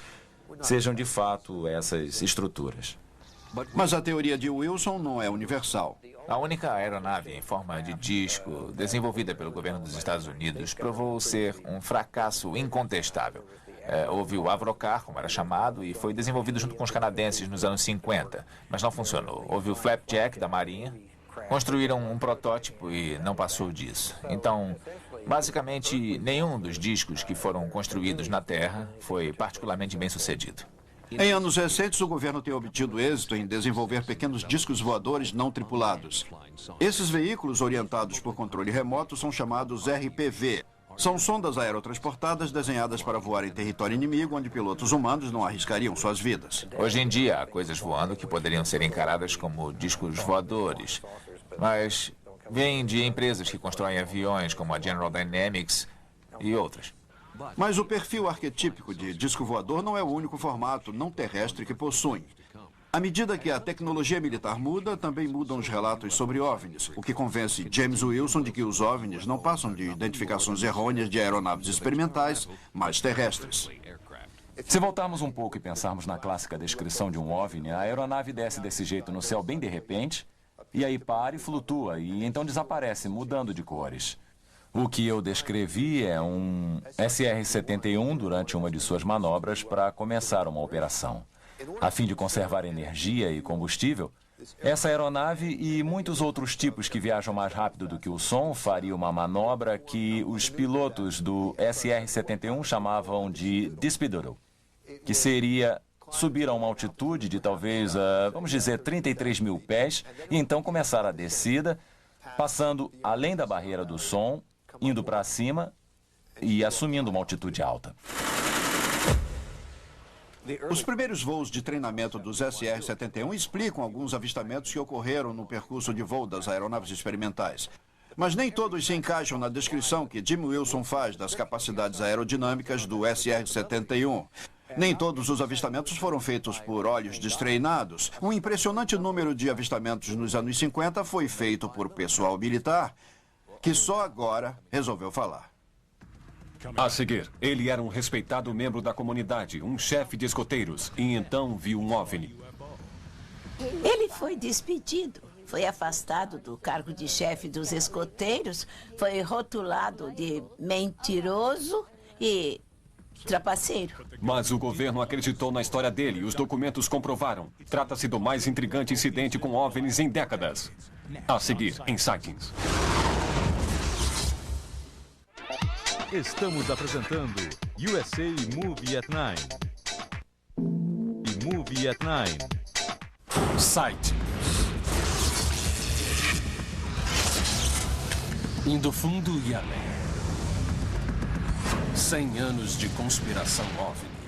sejam de fato essas estruturas. Mas a teoria de Wilson não é universal. A única aeronave em forma de disco desenvolvida pelo governo dos Estados Unidos provou ser um fracasso incontestável. Houve o Avrocar, como era chamado, e foi desenvolvido junto com os canadenses nos anos 50, mas não funcionou. Houve o Flapjack da Marinha, construíram um protótipo e não passou disso. Então, basicamente, nenhum dos discos que foram construídos na Terra foi particularmente bem sucedido. Em anos recentes, o governo tem obtido êxito em desenvolver pequenos discos voadores não tripulados. Esses veículos, orientados por controle remoto, são chamados RPV. São sondas aerotransportadas desenhadas para voar em território inimigo, onde pilotos humanos não arriscariam suas vidas. Hoje em dia, há coisas voando que poderiam ser encaradas como discos voadores, mas vêm de empresas que constroem aviões, como a General Dynamics e outras. Mas o perfil arquetípico de disco voador não é o único formato não terrestre que possuem. À medida que a tecnologia militar muda, também mudam os relatos sobre OVNIs, o que convence James Wilson de que os OVNIs não passam de identificações errôneas de aeronaves experimentais, mas terrestres. Se voltarmos um pouco e pensarmos na clássica descrição de um OVNI, a aeronave desce desse jeito no céu bem de repente, e aí para e flutua, e então desaparece, mudando de cores. O que eu descrevi é um SR-71 durante uma de suas manobras para começar uma operação. A fim de conservar energia e combustível, essa aeronave e muitos outros tipos que viajam mais rápido do que o som faria uma manobra que os pilotos do SR-71 chamavam de Despedal, que seria subir a uma altitude de talvez, vamos dizer, 33 mil pés, e então começar a descida, passando além da barreira do som, indo para cima e assumindo uma altitude alta. Os primeiros voos de treinamento dos SR-71 explicam alguns avistamentos que ocorreram no percurso de voo das aeronaves experimentais. Mas nem todos se encaixam na descrição que Jim Wilson faz das capacidades aerodinâmicas do SR-71. Nem todos os avistamentos foram feitos por olhos destreinados. Um impressionante número de avistamentos nos anos 50 foi feito por pessoal militar, que só agora resolveu falar. A seguir, ele era um respeitado membro da comunidade, um chefe de escoteiros, e então viu um OVNI. Ele foi despedido, foi afastado do cargo de chefe dos escoteiros, foi rotulado de mentiroso e Trapaceiro. Mas o governo acreditou na história dele e os documentos comprovaram. Trata-se do mais intrigante incidente com OVNIs em décadas. A seguir, em Sightings. Estamos apresentando USA Movie at 9. E Movie at 9. Sightings. Indo fundo e além. 100 anos de conspiração OVNI.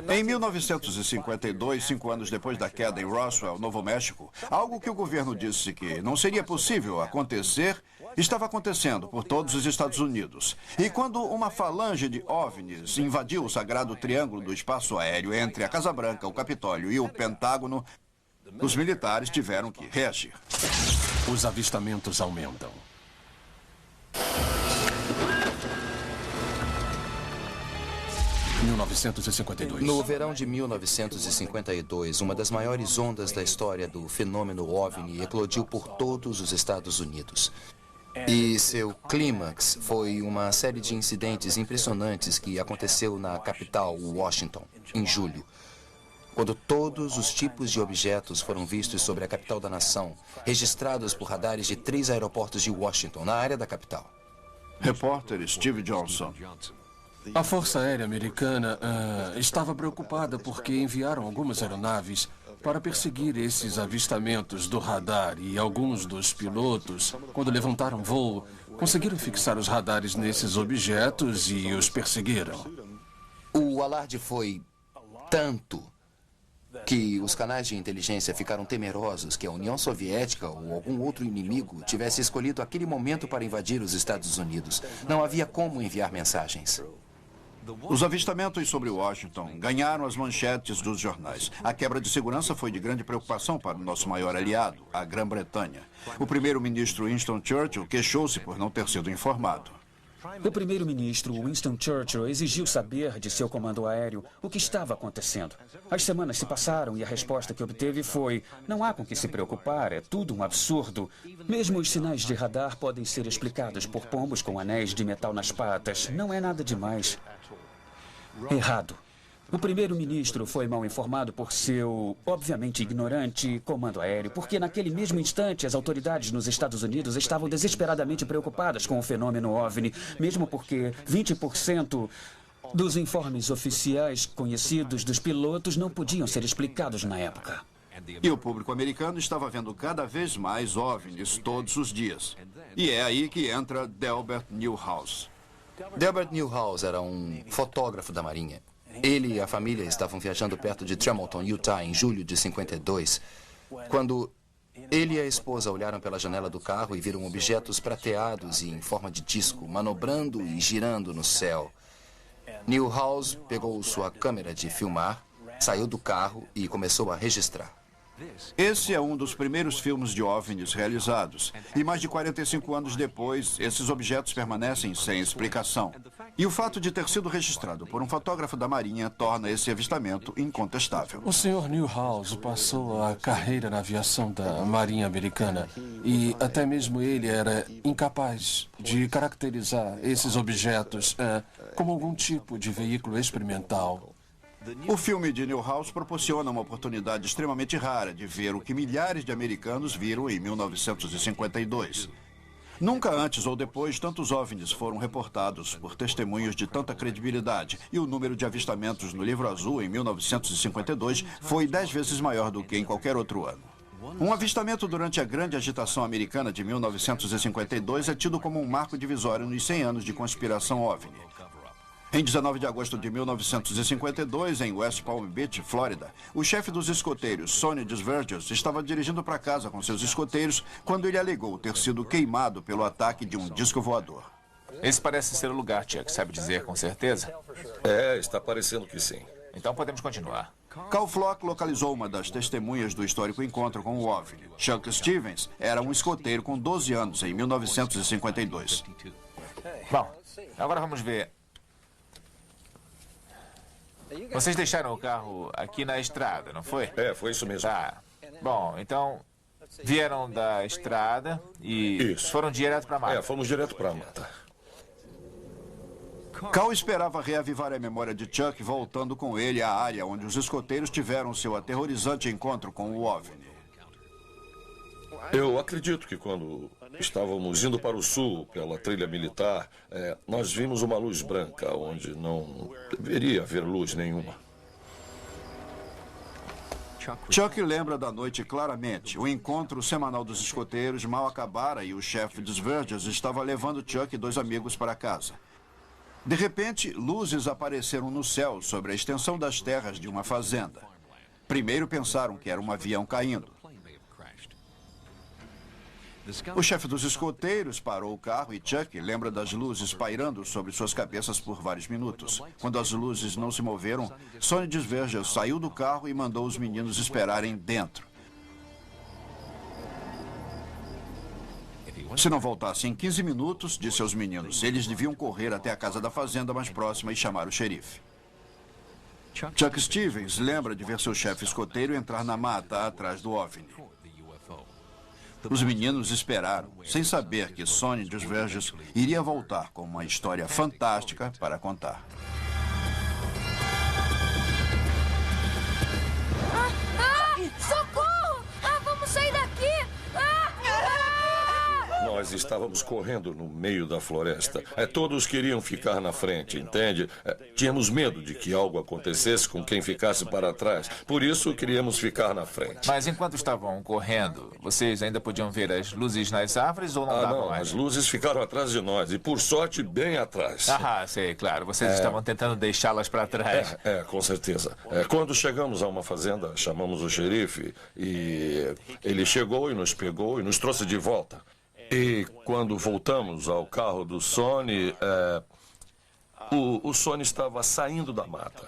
Em 1952, 5 anos depois da queda em Roswell, Novo México, algo que o governo disse que não seria possível acontecer, estava acontecendo por todos os Estados Unidos. E quando uma falange de OVNIs invadiu o sagrado triângulo do espaço aéreo entre a Casa Branca, o Capitólio e o Pentágono, os militares tiveram que reagir. Os avistamentos aumentam. Em 1952. No verão de 1952, uma das maiores ondas da história do fenômeno OVNI eclodiu por todos os Estados Unidos. E seu clímax foi uma série de incidentes impressionantes que aconteceu na capital, Washington, em julho, quando todos os tipos de objetos foram vistos sobre a capital da nação, registrados por radares de 3 aeroportos de Washington, na área da capital. Repórter Steve Johnson. A Força Aérea Americana estava preocupada porque enviaram algumas aeronaves para perseguir esses avistamentos do radar e alguns dos pilotos, quando levantaram voo, conseguiram fixar os radares nesses objetos e os perseguiram. O alarde foi tanto que os canais de inteligência ficaram temerosos que a União Soviética ou algum outro inimigo tivesse escolhido aquele momento para invadir os Estados Unidos. Não havia como enviar mensagens. Os avistamentos sobre Washington ganharam as manchetes dos jornais. A quebra de segurança foi de grande preocupação para o nosso maior aliado, a Grã-Bretanha. O primeiro-ministro Winston Churchill queixou-se por não ter sido informado. O primeiro-ministro Winston Churchill exigiu saber de seu comando aéreo o que estava acontecendo. As semanas se passaram e a resposta que obteve foi: não há com que se preocupar, é tudo um absurdo. Mesmo os sinais de radar podem ser explicados por pombos com anéis de metal nas patas. Não é nada demais. Errado. O primeiro-ministro foi mal informado por seu, obviamente ignorante, comando aéreo, porque naquele mesmo instante as autoridades nos Estados Unidos estavam desesperadamente preocupadas com o fenômeno OVNI, mesmo porque 20% dos informes oficiais conhecidos dos pilotos não podiam ser explicados na época. E o público americano estava vendo cada vez mais OVNIs todos os dias. E é aí que entra Delbert Newhouse. Delbert Newhouse era um fotógrafo da Marinha. Ele e a família estavam viajando perto de Tremonton, Utah, em julho de 52, quando ele e a esposa olharam pela janela do carro e viram objetos prateados e em forma de disco, manobrando e girando no céu. Newhouse pegou sua câmera de filmar, saiu do carro e começou a registrar. Esse é um dos primeiros filmes de OVNIs realizados. E mais de 45 anos depois, esses objetos permanecem sem explicação. E o fato de ter sido registrado por um fotógrafo da Marinha torna esse avistamento incontestável. O Sr. Newhouse passou a carreira na aviação da Marinha Americana e até mesmo ele era incapaz de caracterizar esses objetos como algum tipo de veículo experimental. O filme de Newhouse proporciona uma oportunidade extremamente rara de ver o que milhares de americanos viram em 1952. Nunca antes ou depois tantos OVNIs foram reportados por testemunhos de tanta credibilidade, e o número de avistamentos no Livro Azul em 1952 foi 10 vezes maior do que em qualquer outro ano. Um avistamento durante a grande agitação americana de 1952 é tido como um marco divisório nos 100 anos de conspiração OVNI. Em 19 de agosto de 1952, em West Palm Beach, Flórida, o chefe dos escoteiros, Sonny Desverges, estava dirigindo para casa com seus escoteiros quando ele alegou ter sido queimado pelo ataque de um disco voador. Esse parece ser o lugar, Chuck. Sabe dizer com certeza? Está parecendo que sim. Então podemos continuar. Cal Flock localizou uma das testemunhas do histórico encontro com o OVNI. Chuck Stevens era um escoteiro com 12 anos em 1952. Bom, agora vamos ver. Vocês deixaram o carro aqui na estrada, não foi? Foi isso mesmo. Tá. Bom, então vieram da estrada e foram direto para a mata. Fomos direto para a mata. Cal esperava reavivar a memória de Chuck voltando com ele à área onde os escoteiros tiveram seu aterrorizante encontro com o OVNI. Eu acredito que quando estávamos indo para o sul, pela trilha militar, nós vimos uma luz branca onde não deveria haver luz nenhuma. Chuck lembra da noite claramente. O encontro semanal dos escoteiros mal acabara e o chefe dos Verges estava levando Chuck e 2 amigos para casa. De repente, luzes apareceram no céu sobre a extensão das terras de uma fazenda. Primeiro pensaram que era um avião caindo. O chefe dos escoteiros parou o carro e Chuck lembra das luzes pairando sobre suas cabeças por vários minutos. Quando as luzes não se moveram, Sonny Desverges saiu do carro e mandou os meninos esperarem dentro. Se não voltasse em 15 minutos, disse aos meninos, eles deviam correr até a casa da fazenda mais próxima e chamar o xerife. Chuck Stevens lembra de ver seu chefe escoteiro entrar na mata atrás do OVNI. Os meninos esperaram, sem saber que Sonny Desverges iria voltar com uma história fantástica para contar. Socorro! Vamos sair daqui! Nós estávamos correndo no meio da floresta. Todos queriam ficar na frente, entende? Tínhamos medo de que algo acontecesse com quem ficasse para trás. Por isso, queríamos ficar na frente. Mas enquanto estavam correndo, vocês ainda podiam ver as luzes nas árvores ou não davam não, mais? as luzes ficaram atrás de nós e, por sorte, bem atrás. Sei, claro. Vocês estavam tentando deixá-las para trás. Com certeza. Quando chegamos a uma fazenda, chamamos o xerife e ele chegou e nos pegou e nos trouxe de volta. E quando voltamos ao carro do Sonny, o Sonny estava saindo da mata.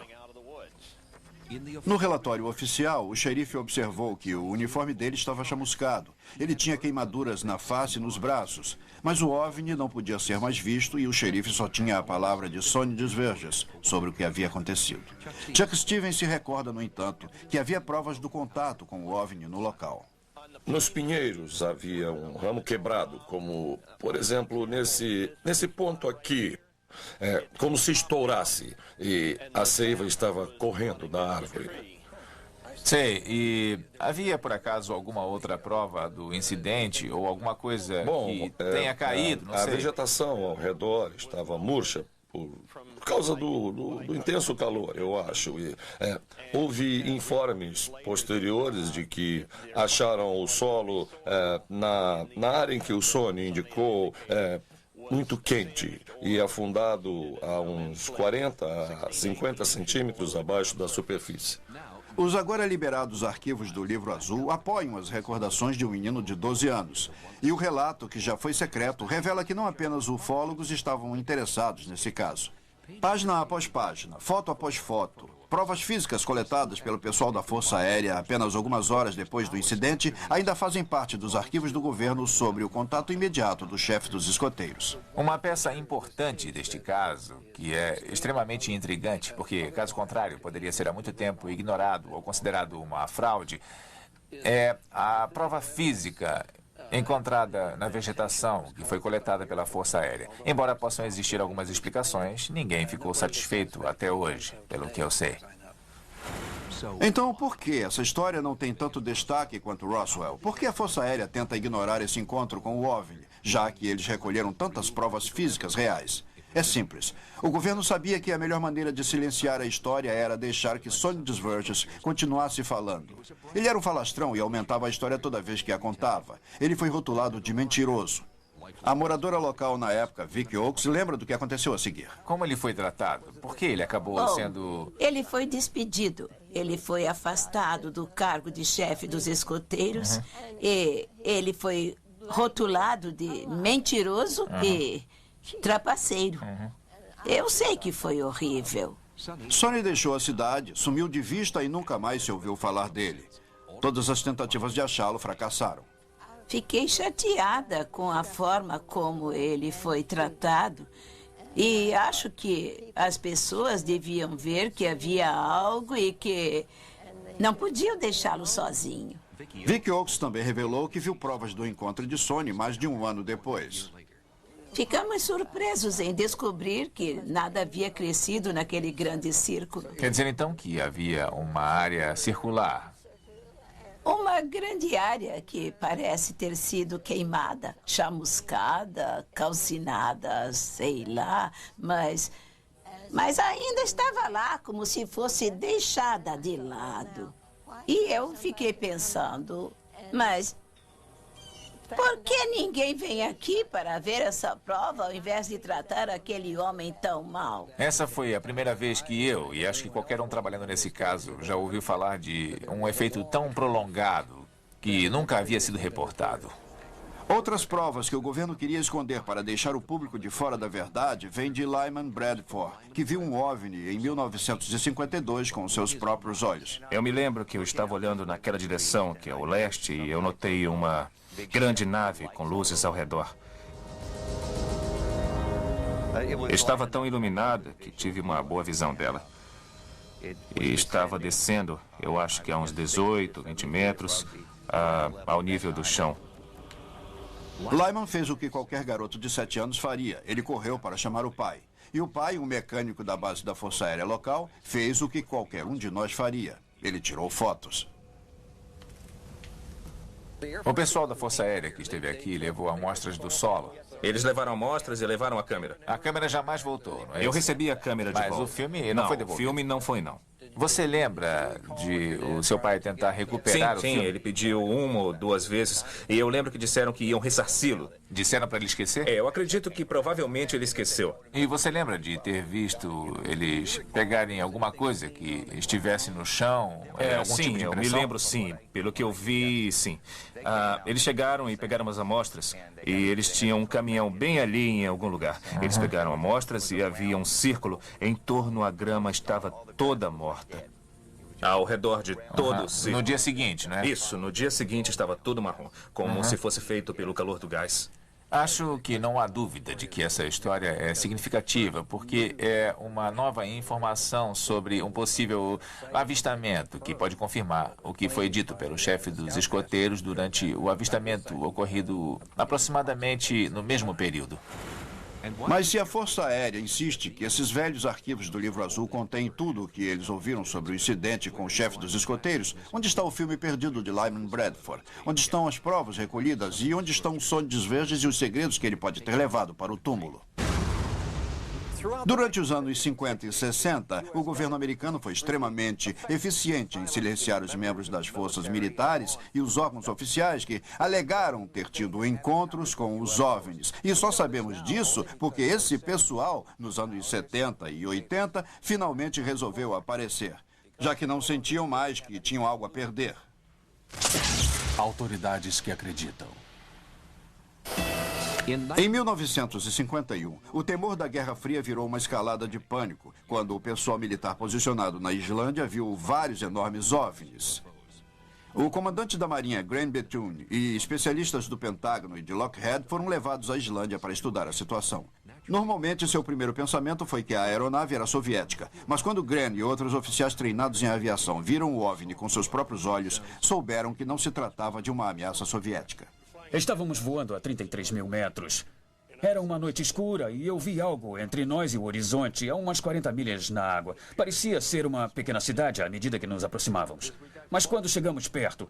No relatório oficial, o xerife observou que o uniforme dele estava chamuscado. Ele tinha queimaduras na face e nos braços. Mas o OVNI não podia ser mais visto e o xerife só tinha a palavra de Sonny Desverges sobre o que havia acontecido. Chuck Stevens se recorda, no entanto, que havia provas do contato com o OVNI no local. Nos pinheiros havia um ramo quebrado, como, por exemplo, nesse ponto aqui. Como se estourasse e a seiva estava correndo da árvore. Sei, e havia por acaso alguma outra prova do incidente ou alguma coisa que tenha caído? Não sei. A vegetação ao redor estava murcha por causa do intenso calor, eu acho. E houve informes posteriores de que acharam o solo na área em que o Sonny indicou muito quente e afundado a uns 40 a 50 centímetros abaixo da superfície. Os agora liberados arquivos do Livro Azul apoiam as recordações de um menino de 12 anos. E o relato, que já foi secreto, revela que não apenas ufólogos estavam interessados nesse caso. Página após página, foto após foto, provas físicas coletadas pelo pessoal da Força Aérea apenas algumas horas depois do incidente ainda fazem parte dos arquivos do governo sobre o contato imediato do chefe dos escoteiros. Uma peça importante deste caso, que é extremamente intrigante, porque, caso contrário, poderia ser há muito tempo ignorado ou considerado uma fraude, é a prova física encontrada na vegetação que foi coletada pela Força Aérea. Embora possam existir algumas explicações, ninguém ficou satisfeito até hoje, pelo que eu sei. Então, por que essa história não tem tanto destaque quanto Roswell? Por que a Força Aérea tenta ignorar esse encontro com o OVNI, já que eles recolheram tantas provas físicas reais? É simples. O governo sabia que a melhor maneira de silenciar a história era deixar que Sonny Desverges continuasse falando. Ele era um falastrão e aumentava a história toda vez que a contava. Ele foi rotulado de mentiroso. A moradora local na época, Vicky Oakes, lembra do que aconteceu a seguir. Como ele foi tratado? Por que ele acabou sendo... Ele foi despedido. Ele foi afastado do cargo de chefe dos escoteiros. E ele foi rotulado de mentiroso e trapaceiro. Eu sei que foi horrível. Sonny deixou a cidade, sumiu de vista e nunca mais se ouviu falar dele. Todas as tentativas de achá-lo fracassaram. Fiquei chateada com a forma como ele foi tratado. E acho que as pessoas deviam ver que havia algo e que não podiam deixá-lo sozinho. Vicky Oakes também revelou que viu provas do encontro de Sonny mais de um ano depois. Ficamos surpresos em descobrir que nada havia crescido naquele grande círculo. Quer dizer, então, que havia uma área circular? Uma grande área que parece ter sido queimada, chamuscada, calcinada, sei lá, mas ainda estava lá como se fosse deixada de lado. E eu fiquei pensando, mas por que ninguém vem aqui para ver essa prova ao invés de tratar aquele homem tão mal? Essa foi a primeira vez que eu, e acho que qualquer um trabalhando nesse caso, já ouviu falar de um efeito tão prolongado que nunca havia sido reportado. Outras provas que o governo queria esconder para deixar o público de fora da verdade vêm de Lyman Bradford, que viu um OVNI em 1952 com seus próprios olhos. Eu me lembro que eu estava olhando naquela direção, que é o leste, e eu notei uma grande nave com luzes ao redor. Estava tão iluminada que tive uma boa visão dela. E estava descendo, eu acho que a uns 18, 20 metros, ao nível do chão. Lyman fez o que qualquer garoto de 7 anos faria. Ele correu para chamar o pai. E o pai, um mecânico da base da Força Aérea local, fez o que qualquer um de nós faria. Ele tirou fotos. O pessoal da Força Aérea que esteve aqui levou amostras do solo. Eles levaram amostras e levaram a câmera. A câmera jamais voltou, não é? Eu recebi a câmera de volta. Mas o filme não foi devolvido. O filme não foi, não. Você lembra de o seu pai tentar recuperar o filme? Sim, ele pediu 1 ou 2 vezes. E eu lembro que disseram que iam ressarci-lo. Disseram para ele esquecer? Eu acredito que provavelmente ele esqueceu. E você lembra de ter visto eles pegarem alguma coisa que estivesse no chão? Algum Sim, tipo de eu me lembro, sim. Pelo que eu vi, sim. Eles chegaram e pegaram as amostras. E eles tinham um caminhão bem ali em algum lugar. Eles pegaram amostras e havia um círculo. Em torno a grama estava toda morta. Ao redor de todo o círculo. No dia seguinte, né? Isso, no dia seguinte estava tudo marrom. Como se fosse feito pelo calor do gás. Acho que não há dúvida de que essa história é significativa, porque é uma nova informação sobre um possível avistamento que pode confirmar o que foi dito pelo chefe dos escoteiros durante o avistamento ocorrido aproximadamente no mesmo período. Mas se a Força Aérea insiste que esses velhos arquivos do Livro Azul contêm tudo o que eles ouviram sobre o incidente com o chefe dos escoteiros, onde está o filme perdido de Lyman Bradford? Onde estão as provas recolhidas e onde estão os sonhos verdes e os segredos que ele pode ter levado para o túmulo? Durante os anos 50 e 60, o governo americano foi extremamente eficiente em silenciar os membros das forças militares e os órgãos oficiais que alegaram ter tido encontros com os OVNIs. E só sabemos disso porque esse pessoal, nos anos 70 e 80, finalmente resolveu aparecer, já que não sentiam mais que tinham algo a perder. Autoridades que acreditam. Em 1951, o temor da Guerra Fria virou uma escalada de pânico, quando o pessoal militar posicionado na Islândia viu vários enormes OVNIs. O comandante da Marinha, Graham Bethune, e especialistas do Pentágono e de Lockheed foram levados à Islândia para estudar a situação. Normalmente, seu primeiro pensamento foi que a aeronave era soviética, mas quando Graham e outros oficiais treinados em aviação viram o OVNI com seus próprios olhos, souberam que não se tratava de uma ameaça soviética. Estávamos voando a 33 mil metros. Era uma noite escura e eu vi algo entre nós e o horizonte, a umas 40 milhas na água. Parecia ser uma pequena cidade à medida que nos aproximávamos. Mas quando chegamos perto,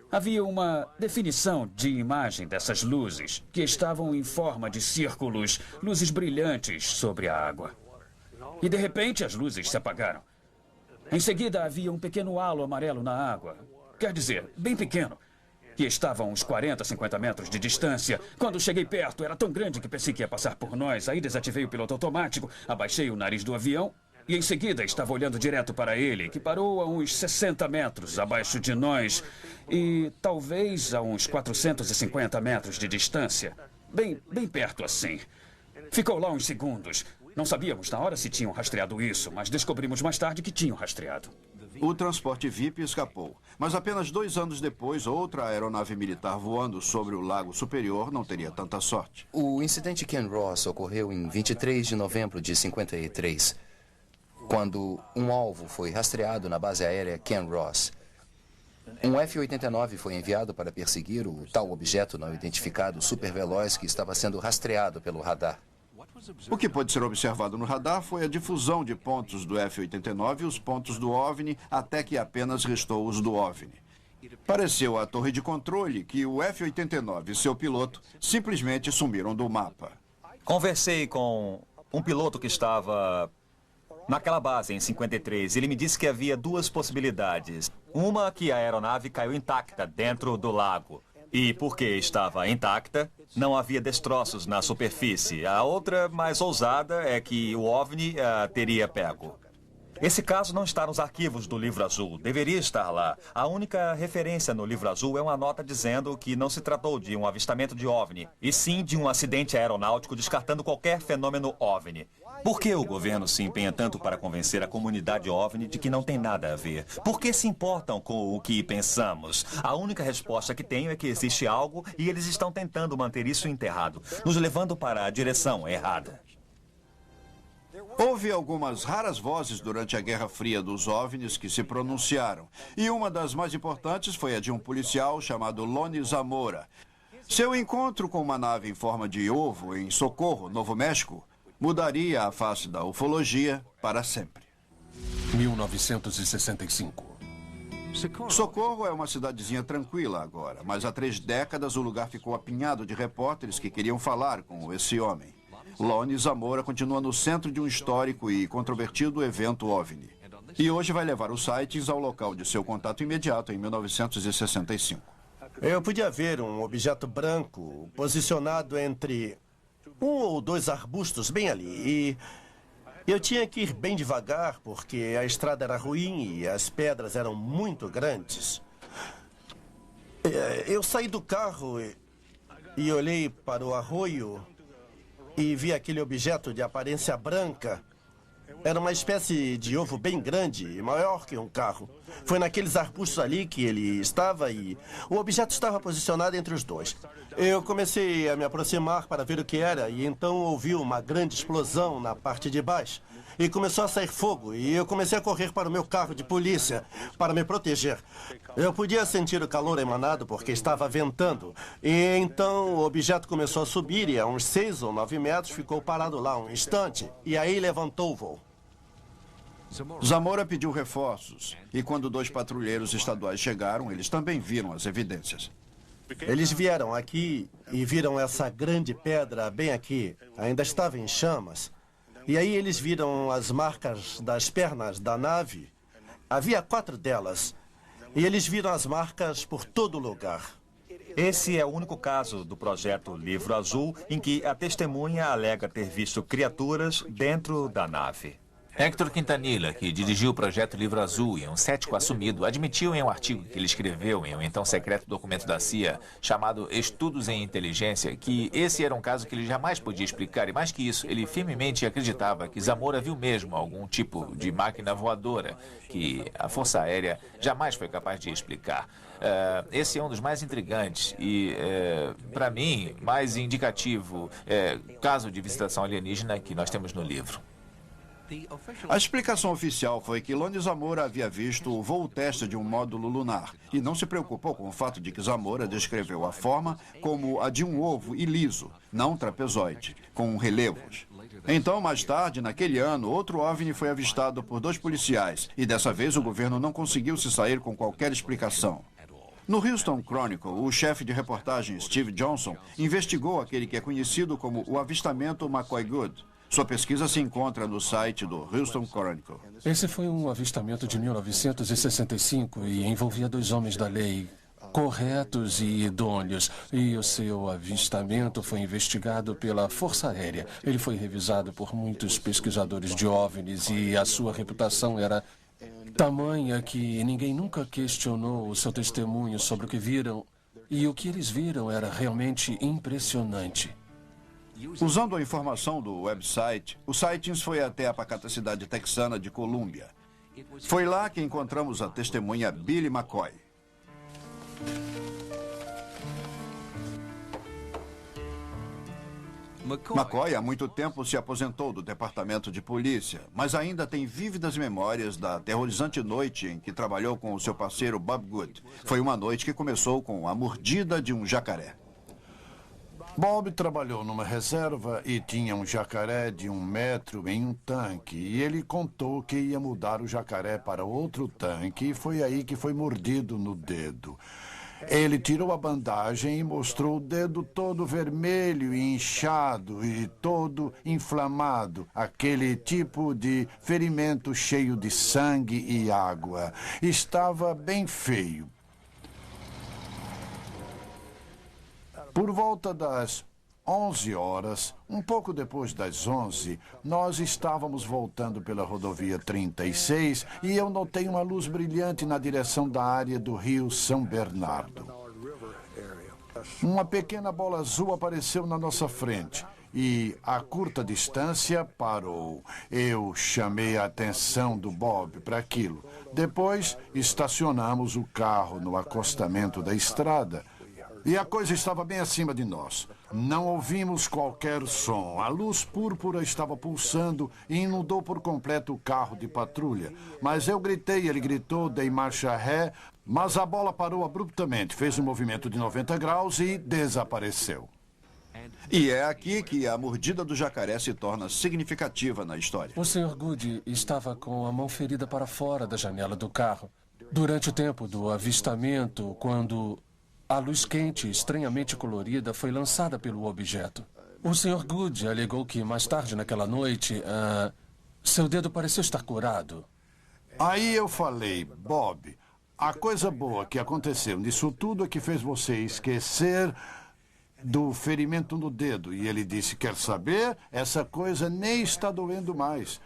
havia uma definição de imagem dessas luzes, que estavam em forma de círculos, luzes brilhantes sobre a água. E de repente as luzes se apagaram. Em seguida havia um pequeno halo amarelo na água. Quer dizer, bem pequeno. Que estava a uns 40, 50 metros de distância. Quando cheguei perto, era tão grande que pensei que ia passar por nós. Aí desativei o piloto automático, abaixei o nariz do avião e em seguida estava olhando direto para ele, que parou a uns 60 metros abaixo de nós e talvez a uns 450 metros de distância. Bem perto assim. Ficou lá uns segundos. Não sabíamos na hora se tinham rastreado isso, mas descobrimos mais tarde que tinham rastreado. O transporte VIP escapou, mas apenas 2 anos depois, outra aeronave militar voando sobre o Lago Superior não teria tanta sorte. O incidente Ken Ross ocorreu em 23 de novembro de 53, quando um alvo foi rastreado na base aérea Ken Ross. Um F-89 foi enviado para perseguir o tal objeto não identificado superveloz que estava sendo rastreado pelo radar. O que pôde ser observado no radar foi a difusão de pontos do F-89 e os pontos do OVNI, até que apenas restou os do OVNI. Pareceu à torre de controle que o F-89 e seu piloto simplesmente sumiram do mapa. Conversei com um piloto que estava naquela base em 53. Ele me disse que havia duas possibilidades. Uma, que a aeronave caiu intacta dentro do lago. E porque estava intacta, não havia destroços na superfície. A outra, mais ousada, é que o OVNI teria pego. Esse caso não está nos arquivos do Livro Azul. Deveria estar lá. A única referência no Livro Azul é uma nota dizendo que não se tratou de um avistamento de OVNI, e sim de um acidente aeronáutico, descartando qualquer fenômeno OVNI. Por que o governo se empenha tanto para convencer a comunidade OVNI de que não tem nada a ver? Por que se importam com o que pensamos? A única resposta que tenho é que existe algo e eles estão tentando manter isso enterrado, nos levando para a direção errada. Houve algumas raras vozes durante a Guerra Fria dos OVNIs que se pronunciaram, e uma das mais importantes foi a de um policial chamado Lonnie Zamora. Seu encontro com uma nave em forma de ovo em Socorro, Novo México, mudaria a face da ufologia para sempre. 1965. Socorro é uma cidadezinha tranquila agora, mas há 3 décadas o lugar ficou apinhado de repórteres que queriam falar com esse homem. Lonnie Zamora continua no centro de um histórico e controvertido evento OVNI. E hoje vai levar os sites ao local de seu contato imediato em 1965. Eu podia ver um objeto branco posicionado entre 1 ou 2 arbustos bem ali. E eu tinha que ir bem devagar porque a estrada era ruim e as pedras eram muito grandes. Eu saí do carro e olhei para o arroio e vi aquele objeto de aparência branca. Era uma espécie de ovo bem grande, maior que um carro. Foi naqueles arbustos ali que ele estava e o objeto estava posicionado entre os 2. Eu comecei a me aproximar para ver o que era e então ouvi uma grande explosão na parte de baixo. E começou a sair fogo e eu comecei a correr para o meu carro de polícia para me proteger. Eu podia sentir o calor emanado porque estava ventando. E então o objeto começou a subir e a uns 6 ou 9 metros ficou parado lá um instante. E aí levantou o voo. Zamora pediu reforços e quando 2 patrulheiros estaduais chegaram, eles também viram as evidências. Eles vieram aqui e viram essa grande pedra bem aqui. Ainda estava em chamas. E aí eles viram as marcas das pernas da nave. Havia 4 delas. E eles viram as marcas por todo lugar. Esse é o único caso do projeto Livro Azul em que a testemunha alega ter visto criaturas dentro da nave. Héctor Quintanilla, que dirigiu o projeto Livro Azul e um cético assumido, admitiu em um artigo que ele escreveu em um então secreto documento da CIA, chamado Estudos em Inteligência, que esse era um caso que ele jamais podia explicar, e mais que isso, ele firmemente acreditava que Zamora viu mesmo algum tipo de máquina voadora que a Força Aérea jamais foi capaz de explicar. Esse é um dos mais intrigantes e, para mim, mais indicativo caso de visitação alienígena que nós temos no livro. A explicação oficial foi que Lonnie Zamora havia visto o voo teste de um módulo lunar e não se preocupou com o fato de que Zamora descreveu a forma como a de um ovo e liso, não trapezoide, com relevos. Então, mais tarde, naquele ano, outro OVNI foi avistado por 2 policiais e dessa vez o governo não conseguiu se sair com qualquer explicação. No Houston Chronicle, o chefe de reportagem Steve Johnson investigou aquele que é conhecido como o avistamento McCoy Good. Sua pesquisa se encontra no site do Houston Chronicle. Esse foi um avistamento de 1965 e envolvia 2 homens da lei, corretos e idôneos. E o seu avistamento foi investigado pela Força Aérea. Ele foi revisado por muitos pesquisadores de OVNIs e a sua reputação era tamanha que ninguém nunca questionou o seu testemunho sobre o que viram. E o que eles viram era realmente impressionante. Usando a informação do website, o Sightings foi até a pacata cidade texana de Colômbia. Foi lá que encontramos a testemunha Billy McCoy. McCoy há muito tempo se aposentou do departamento de polícia, mas ainda tem vívidas memórias da aterrorizante noite em que trabalhou com o seu parceiro Bob Good. Foi uma noite que começou com a mordida de um jacaré. Bob trabalhou numa reserva e tinha um jacaré de 1 metro em um tanque. E ele contou que ia mudar o jacaré para outro tanque e foi aí que foi mordido no dedo. Ele tirou a bandagem e mostrou o dedo todo vermelho e inchado e todo inflamado. Aquele tipo de ferimento cheio de sangue e água. Estava bem feio. Por volta das 11 horas, um pouco depois das 11, nós estávamos voltando pela rodovia 36 e eu notei uma luz brilhante na direção da área do rio São Bernardo. Uma pequena bola azul apareceu na nossa frente e, a curta distância, parou. Eu chamei a atenção do Bob para aquilo. Depois, estacionamos o carro no acostamento da estrada. E a coisa estava bem acima de nós. Não ouvimos qualquer som. A luz púrpura estava pulsando e inundou por completo o carro de patrulha. Mas eu gritei, ele gritou, dei marcha ré, mas a bola parou abruptamente, fez um movimento de 90 graus e desapareceu. E é aqui que a mordida do jacaré se torna significativa na história. O Sr. Good estava com a mão ferida para fora da janela do carro. Durante o tempo do avistamento, quando a luz quente, estranhamente colorida, foi lançada pelo objeto. O Sr. Good alegou que, mais tarde naquela noite, seu dedo pareceu estar curado. Aí eu falei, Bob, a coisa boa que aconteceu nisso tudo é que fez você esquecer do ferimento no dedo. E ele disse, quer saber? Essa coisa nem está doendo mais.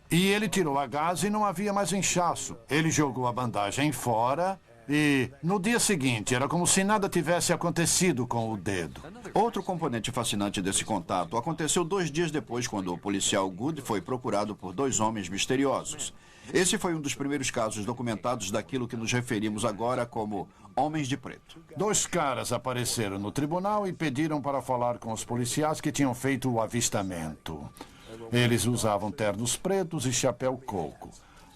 E ele tirou a gás e não havia mais inchaço. Ele jogou a bandagem fora. E no dia seguinte, era como se nada tivesse acontecido com o dedo. Outro componente fascinante desse contato aconteceu 2 dias depois, quando o policial Good foi procurado por 2 homens misteriosos. Esse foi um dos primeiros casos documentados daquilo que nos referimos agora como homens de preto. 2 caras apareceram no tribunal e pediram para falar com os policiais que tinham feito o avistamento. Eles usavam ternos pretos e chapéu coco.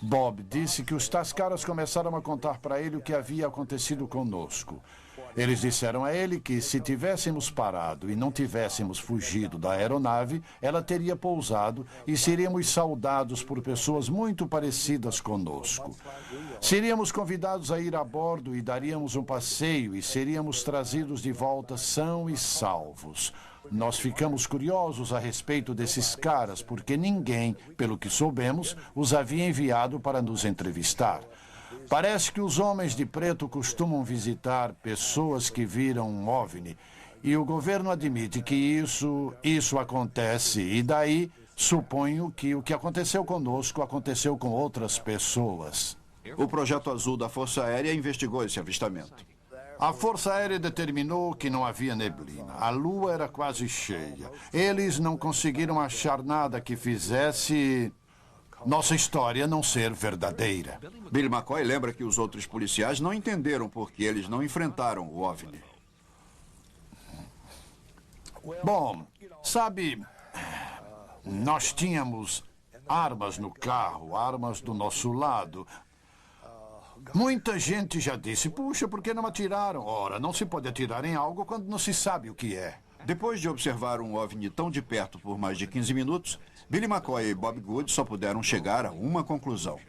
Bob disse que os tais caras começaram a contar para ele o que havia acontecido conosco. Eles disseram a ele que se tivéssemos parado e não tivéssemos fugido da aeronave, ela teria pousado e seríamos saudados por pessoas muito parecidas conosco. Seríamos convidados a ir a bordo e daríamos um passeio e seríamos trazidos de volta são e salvos. Nós ficamos curiosos a respeito desses caras, porque ninguém, pelo que soubemos, os havia enviado para nos entrevistar. Parece que os homens de preto costumam visitar pessoas que viram um OVNI, e o governo admite que isso acontece, e daí suponho que o que aconteceu conosco aconteceu com outras pessoas. O Projeto Azul da Força Aérea investigou esse avistamento. A Força Aérea determinou que não havia neblina. A lua era quase cheia. Eles não conseguiram achar nada que fizesse nossa história não ser verdadeira. Billy McCoy lembra que os outros policiais não entenderam por que eles não enfrentaram o OVNI. Bom, sabe, nós tínhamos armas no carro, armas do nosso lado. Muita gente já disse, puxa, por que não atiraram? Ora, não se pode atirar em algo quando não se sabe o que é. Depois de observar um OVNI tão de perto por mais de 15 minutos, Billy McCoy e Bob Good só puderam chegar a uma conclusão.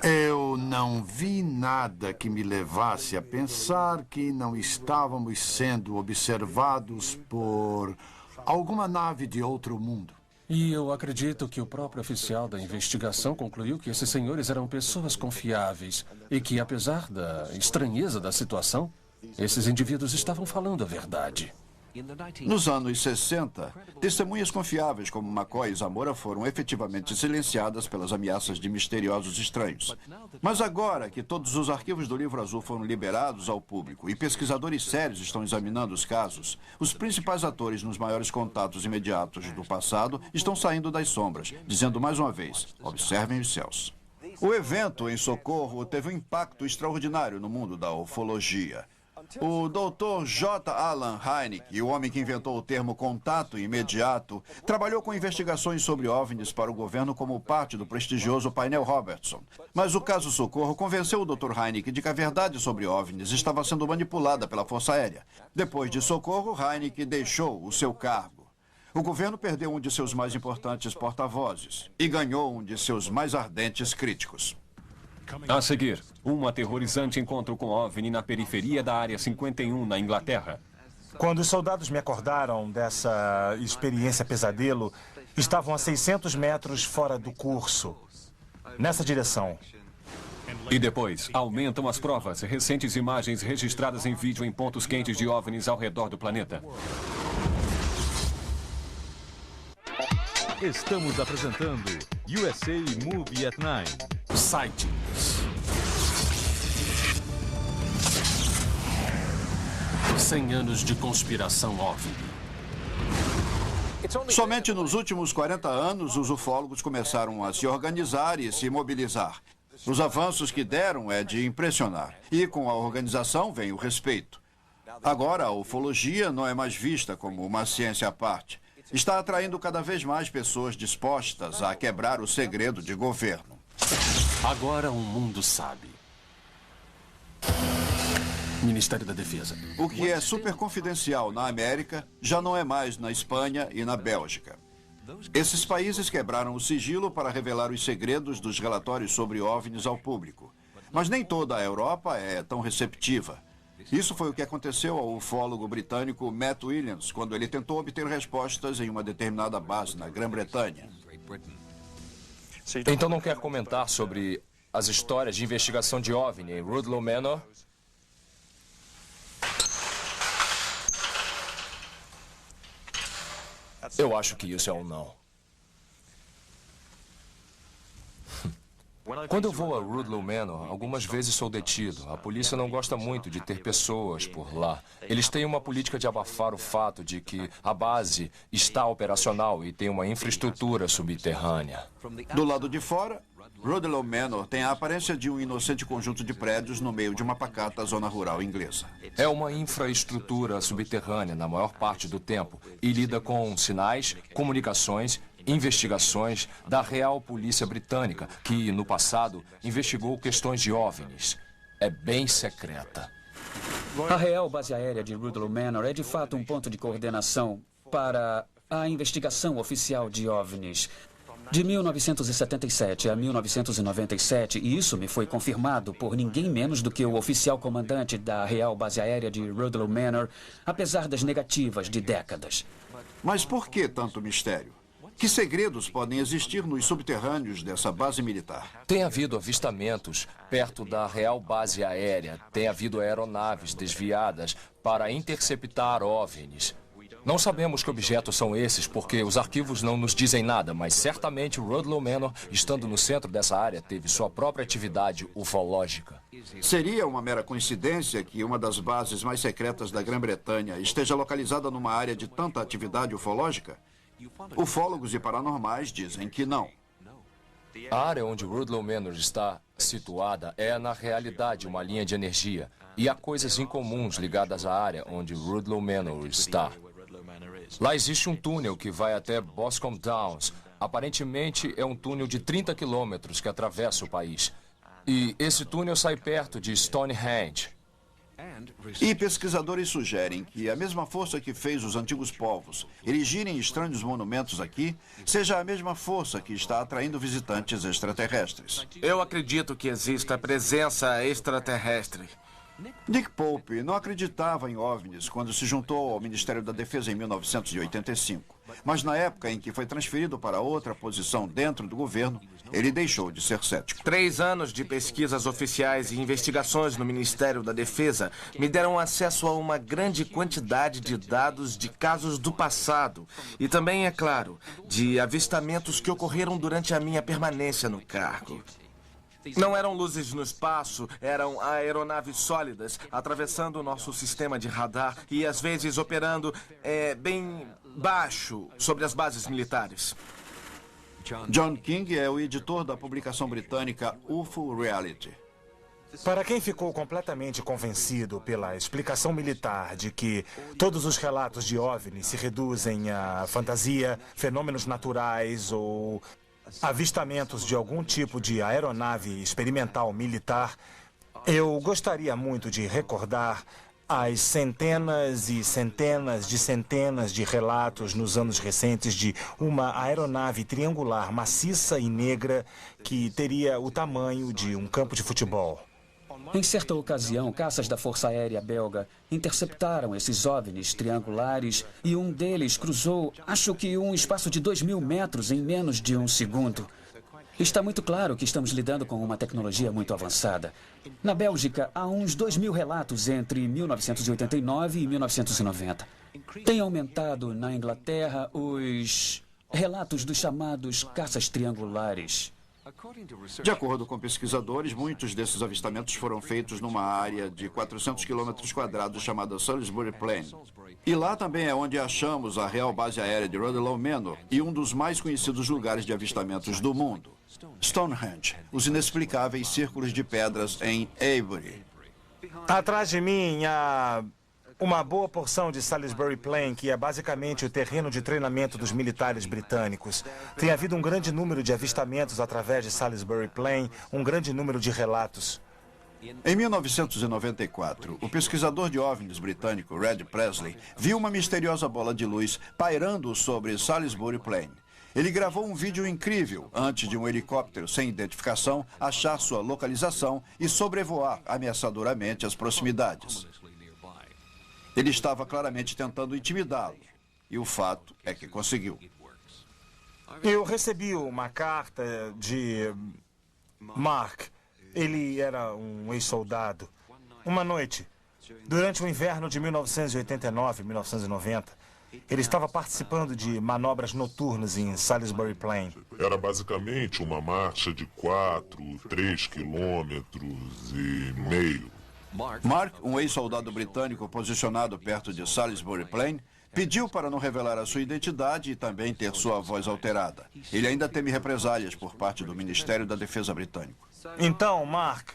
Eu não vi nada que me levasse a pensar que não estávamos sendo observados por alguma nave de outro mundo. E eu acredito que o próprio oficial da investigação concluiu que esses senhores eram pessoas confiáveis e que, apesar da estranheza da situação, esses indivíduos estavam falando a verdade. Nos anos 60, testemunhas confiáveis como McCoy e Zamora foram efetivamente silenciadas pelas ameaças de misteriosos estranhos. Mas agora que todos os arquivos do Livro Azul foram liberados ao público e pesquisadores sérios estão examinando os casos, os principais atores nos maiores contatos imediatos do passado estão saindo das sombras, dizendo mais uma vez, observem os céus. O evento em Socorro teve um impacto extraordinário no mundo da ufologia. O Dr. J. Allen Hynek, o homem que inventou o termo contato imediato, trabalhou com investigações sobre OVNIs para o governo como parte do prestigioso painel Robertson. Mas o caso Socorro convenceu o Dr. Hynek de que a verdade sobre OVNIs estava sendo manipulada pela Força Aérea. Depois de Socorro, Hynek deixou o seu cargo. O governo perdeu um de seus mais importantes porta-vozes e ganhou um de seus mais ardentes críticos. A seguir, um aterrorizante encontro com OVNI na periferia da Área 51, na Inglaterra. Quando os soldados me acordaram dessa experiência pesadelo, estavam a 600 metros fora do curso, nessa direção. E depois, aumentam as provas, recentes imagens registradas em vídeo em pontos quentes de OVNIs ao redor do planeta. Estamos apresentando USA Movie at 9. Sightings. 100 anos de conspiração OVNI. Somente nos últimos 40 anos, os ufólogos começaram a se organizar e se mobilizar. Os avanços que deram é de impressionar. E com a organização vem o respeito. Agora, a ufologia não é mais vista como uma ciência à parte. Está atraindo cada vez mais pessoas dispostas a quebrar o segredo de governo. Agora o mundo sabe. Ministério da Defesa. O que é super confidencial na América já não é mais na Espanha e na Bélgica. Esses países quebraram o sigilo para revelar os segredos dos relatórios sobre OVNIs ao público. Mas nem toda a Europa é tão receptiva. Isso foi o que aconteceu ao ufólogo britânico Matt Williams, quando ele tentou obter respostas em uma determinada base na Grã-Bretanha. Então não quer comentar sobre as histórias de investigação de OVNI em Rudloe Manor? Eu acho que isso é um não. Quando eu vou a Rudloe Manor, algumas vezes sou detido. A polícia não gosta muito de ter pessoas por lá. Eles têm uma política de abafar o fato de que a base está operacional e tem uma infraestrutura subterrânea. Do lado de fora, Rudloe Manor tem a aparência de um inocente conjunto de prédios no meio de uma pacata zona rural inglesa. É uma infraestrutura subterrânea na maior parte do tempo e lida com sinais, comunicações, investigações da Real Polícia Britânica, que, no passado, investigou questões de OVNIs. É bem secreta. A Real Base Aérea de Rudloe Manor é, de fato, um ponto de coordenação para a investigação oficial de OVNIs. De 1977 a 1997, e isso me foi confirmado por ninguém menos do que o oficial comandante da Real Base Aérea de Rudloe Manor, apesar das negativas de décadas. Mas por que tanto mistério? Que segredos podem existir nos subterrâneos dessa base militar? Tem havido avistamentos perto da Real Base Aérea. Tem havido aeronaves desviadas para interceptar OVNIs. Não sabemos que objetos são esses, porque os arquivos não nos dizem nada, mas certamente Rudloe Manor, estando no centro dessa área, teve sua própria atividade ufológica. Seria uma mera coincidência que uma das bases mais secretas da Grã-Bretanha esteja localizada numa área de tanta atividade ufológica? Ufólogos e paranormais dizem que não. A área onde Rudloe Manor está situada é, na realidade, uma linha de energia. E há coisas incomuns ligadas à área onde Rudloe Manor está. Lá existe um túnel que vai até Boscombe Downs. Aparentemente, é um túnel de 30 quilômetros que atravessa o país. E esse túnel sai perto de Stonehenge. E pesquisadores sugerem que a mesma força que fez os antigos povos erigirem estranhos monumentos aqui seja a mesma força que está atraindo visitantes extraterrestres. Eu acredito que exista presença extraterrestre. Nick Pope não acreditava em OVNIs quando se juntou ao Ministério da Defesa em 1985. Mas na época em que foi transferido para outra posição dentro do governo, ele deixou de ser cético. 3 anos de pesquisas oficiais e investigações no Ministério da Defesa me deram acesso a uma grande quantidade de dados de casos do passado. E também, é claro, de avistamentos que ocorreram durante a minha permanência no cargo. Não eram luzes no espaço, eram aeronaves sólidas atravessando o nosso sistema de radar e às vezes operando bem baixo sobre as bases militares. John King é o editor da publicação britânica UFO Reality. Para quem ficou completamente convencido pela explicação militar de que todos os relatos de OVNI se reduzem a fantasia, fenômenos naturais ou avistamentos de algum tipo de aeronave experimental militar, eu gostaria muito de recordar as centenas e centenas de relatos nos anos recentes de uma aeronave triangular maciça e negra que teria o tamanho de um campo de futebol. Em certa ocasião, caças da Força Aérea Belga interceptaram esses OVNIs triangulares e um deles cruzou, acho que um espaço de 2.000 metros em menos de um segundo. Está muito claro que estamos lidando com uma tecnologia muito avançada. Na Bélgica, há uns 2.000 relatos entre 1989 e 1990. Tem aumentado na Inglaterra os relatos dos chamados caças triangulares. De acordo com pesquisadores, muitos desses avistamentos foram feitos numa área de 400 km² chamada Salisbury Plain. E lá também é onde achamos a Real Base Aérea de Rudloe Manor e um dos mais conhecidos lugares de avistamentos do mundo, Stonehenge, os inexplicáveis círculos de pedras em Avebury. Atrás de mim há uma boa porção de Salisbury Plain, que é basicamente o terreno de treinamento dos militares britânicos. Tem havido um grande número de avistamentos através de Salisbury Plain, um grande número de relatos. Em 1994, o pesquisador de OVNIs britânico Red Presley viu uma misteriosa bola de luz pairando sobre Salisbury Plain. Ele gravou um vídeo incrível antes de um helicóptero sem identificação achar sua localização e sobrevoar ameaçadoramente as proximidades. Ele estava claramente tentando intimidá-lo, e o fato é que conseguiu. Eu recebi uma carta de Mark. Ele era um ex-soldado. Uma noite, durante o inverno de 1989-1990, ele estava participando de manobras noturnas em Salisbury Plain. Era basicamente uma marcha de 3 quilômetros e meio. Mark, um ex-soldado britânico posicionado perto de Salisbury Plain, pediu para não revelar a sua identidade e também ter sua voz alterada. Ele ainda teme represálias por parte do Ministério da Defesa britânico. Então, Mark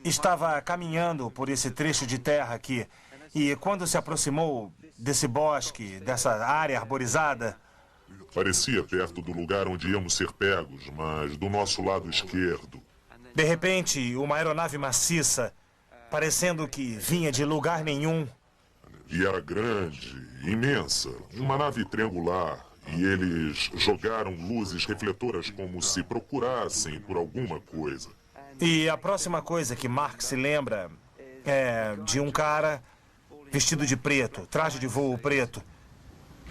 estava caminhando por esse trecho de terra aqui e quando se aproximou desse bosque, dessa área arborizada... Parecia perto do lugar onde íamos ser pegos, mas do nosso lado esquerdo. De repente, uma aeronave maciça, parecendo que vinha de lugar nenhum. E era grande, imensa, uma nave triangular. E eles jogaram luzes refletoras como se procurassem por alguma coisa. E a próxima coisa que Mark se lembra é de um cara vestido de preto, traje de voo preto,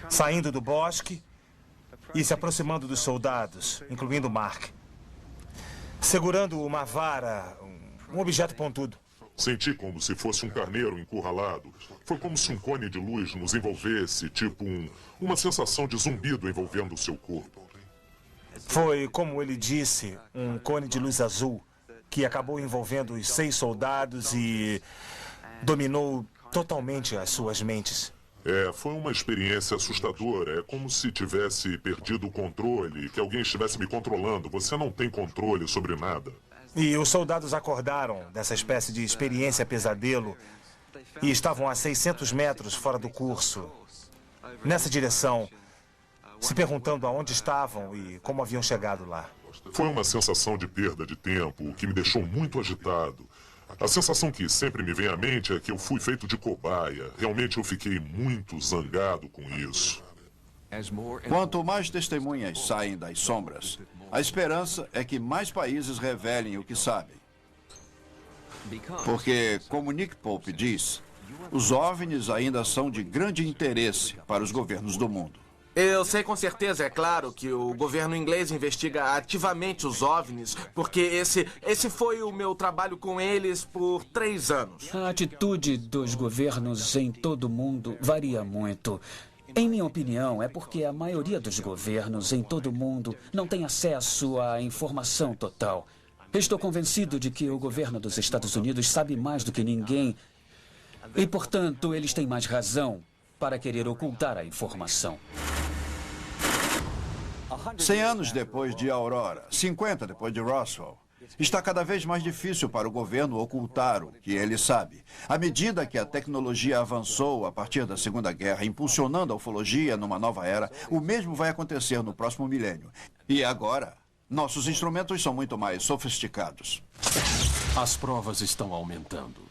saindo do bosque e se aproximando dos soldados, incluindo Mark, segurando uma vara, um objeto pontudo. Senti como se fosse um carneiro encurralado. Foi como se um cone de luz nos envolvesse, tipo uma sensação de zumbido envolvendo o seu corpo. Foi, como ele disse, um cone de luz azul que acabou envolvendo os 6 soldados e dominou totalmente as suas mentes. Foi uma experiência assustadora. É como se tivesse perdido o controle, que alguém estivesse me controlando. Você não tem controle sobre nada. E os soldados acordaram dessa espécie de experiência pesadelo e estavam a 600 metros fora do curso, nessa direção, se perguntando aonde estavam e como haviam chegado lá. Foi uma sensação de perda de tempo que me deixou muito agitado. A sensação que sempre me vem à mente é que eu fui feito de cobaia. Realmente eu fiquei muito zangado com isso. Quanto mais testemunhas saem das sombras, a esperança é que mais países revelem o que sabem. Porque, como Nick Pope diz, os OVNIs ainda são de grande interesse para os governos do mundo. Eu sei com certeza, é claro, que o governo inglês investiga ativamente os OVNIs, porque esse foi o meu trabalho com eles por 3 anos. A atitude dos governos em todo o mundo varia muito. Em minha opinião, é porque a maioria dos governos em todo o mundo não tem acesso à informação total. Estou convencido de que o governo dos Estados Unidos sabe mais do que ninguém e, portanto, eles têm mais razão para querer ocultar a informação. 100 anos depois de Aurora, 50 depois de Roswell, Está cada vez mais difícil para o governo ocultar o que ele sabe. À medida que a tecnologia avançou a partir da Segunda Guerra, impulsionando a ufologia numa nova era, o mesmo vai acontecer no próximo milênio. E agora, nossos instrumentos são muito mais sofisticados. As provas estão aumentando.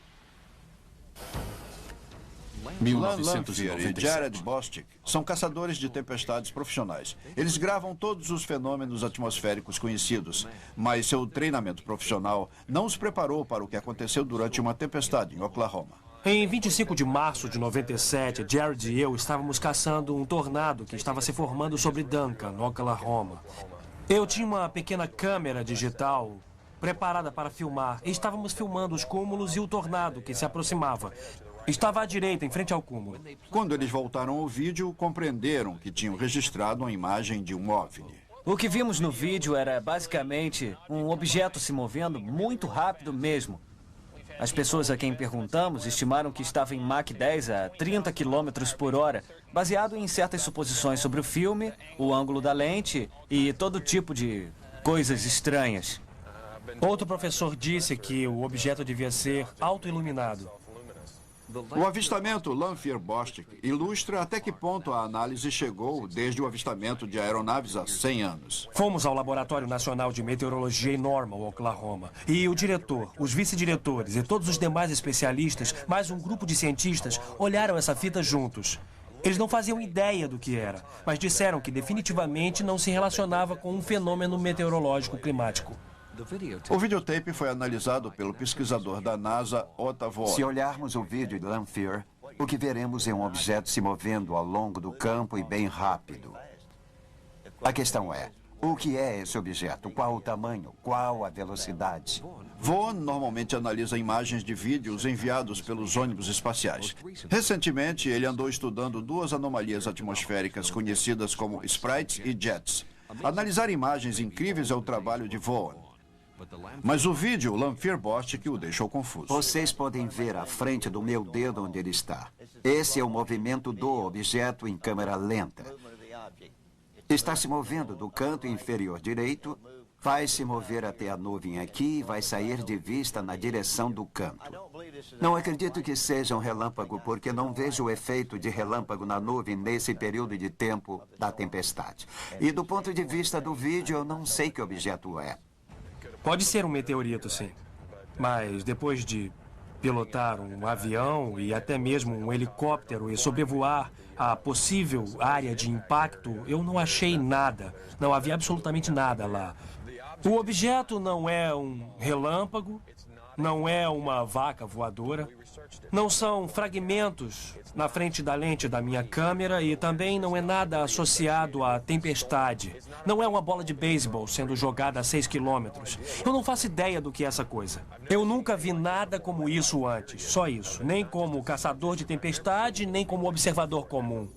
Lan Lanphier e Jared Bostic são caçadores de tempestades profissionais. Eles gravam todos os fenômenos atmosféricos conhecidos, mas seu treinamento profissional não os preparou para o que aconteceu durante uma tempestade em Oklahoma. Em 25 de março de 97, Jared e eu estávamos caçando um tornado que estava se formando sobre Duncan, no Oklahoma. Eu tinha uma pequena câmera digital preparada para filmar e estávamos filmando os cúmulos e o tornado que se aproximava. Estava à direita, em frente ao cúmulo. Quando eles voltaram ao vídeo, compreenderam que tinham registrado uma imagem de um OVNI. O que vimos no vídeo era basicamente um objeto se movendo muito rápido mesmo. As pessoas a quem perguntamos estimaram que estava em Mach 10 a 30 km por hora, baseado em certas suposições sobre o filme, o ângulo da lente e todo tipo de coisas estranhas. Outro professor disse que o objeto devia ser autoiluminado. O avistamento Lanphier-Bostic ilustra até que ponto a análise chegou desde o avistamento de aeronaves há 100 anos. Fomos ao Laboratório Nacional de Meteorologia em Normal, Oklahoma. E o diretor, os vice-diretores e todos os demais especialistas, mais um grupo de cientistas, olharam essa fita juntos. Eles não faziam ideia do que era, mas disseram que definitivamente não se relacionava com um fenômeno meteorológico climático. O videotape foi analisado pelo pesquisador da NASA, Otto Vogt. Se olharmos o vídeo de Lanphier, o que veremos é um objeto se movendo ao longo do campo e bem rápido. A questão é, o que é esse objeto? Qual o tamanho? Qual a velocidade? Vogt normalmente analisa imagens de vídeos enviados pelos ônibus espaciais. Recentemente, ele andou estudando duas anomalias atmosféricas conhecidas como sprites e jets. Analisar imagens incríveis é o trabalho de Vogt. Mas o vídeo Lanphier-Bostic o deixou confuso. Vocês podem ver à frente do meu dedo onde ele está. Esse é o movimento do objeto em câmera lenta. Está se movendo do canto inferior direito, vai se mover até a nuvem aqui e vai sair de vista na direção do canto. Não acredito que seja um relâmpago, porque não vejo o efeito de relâmpago na nuvem nesse período de tempo da tempestade. E do ponto de vista do vídeo, eu não sei que objeto é. Pode ser um meteorito, sim. Mas depois de pilotar um avião e até mesmo um helicóptero e sobrevoar a possível área de impacto, eu não achei nada. Não havia absolutamente nada lá. O objeto não é um relâmpago, não é uma vaca voadora, não são fragmentos na frente da lente da minha câmera e também não é nada associado à tempestade. Não é uma bola de beisebol sendo jogada a 6 quilômetros. Eu não faço ideia do que é essa coisa. Eu nunca vi nada como isso antes, só isso. Nem como caçador de tempestade, nem como observador comum.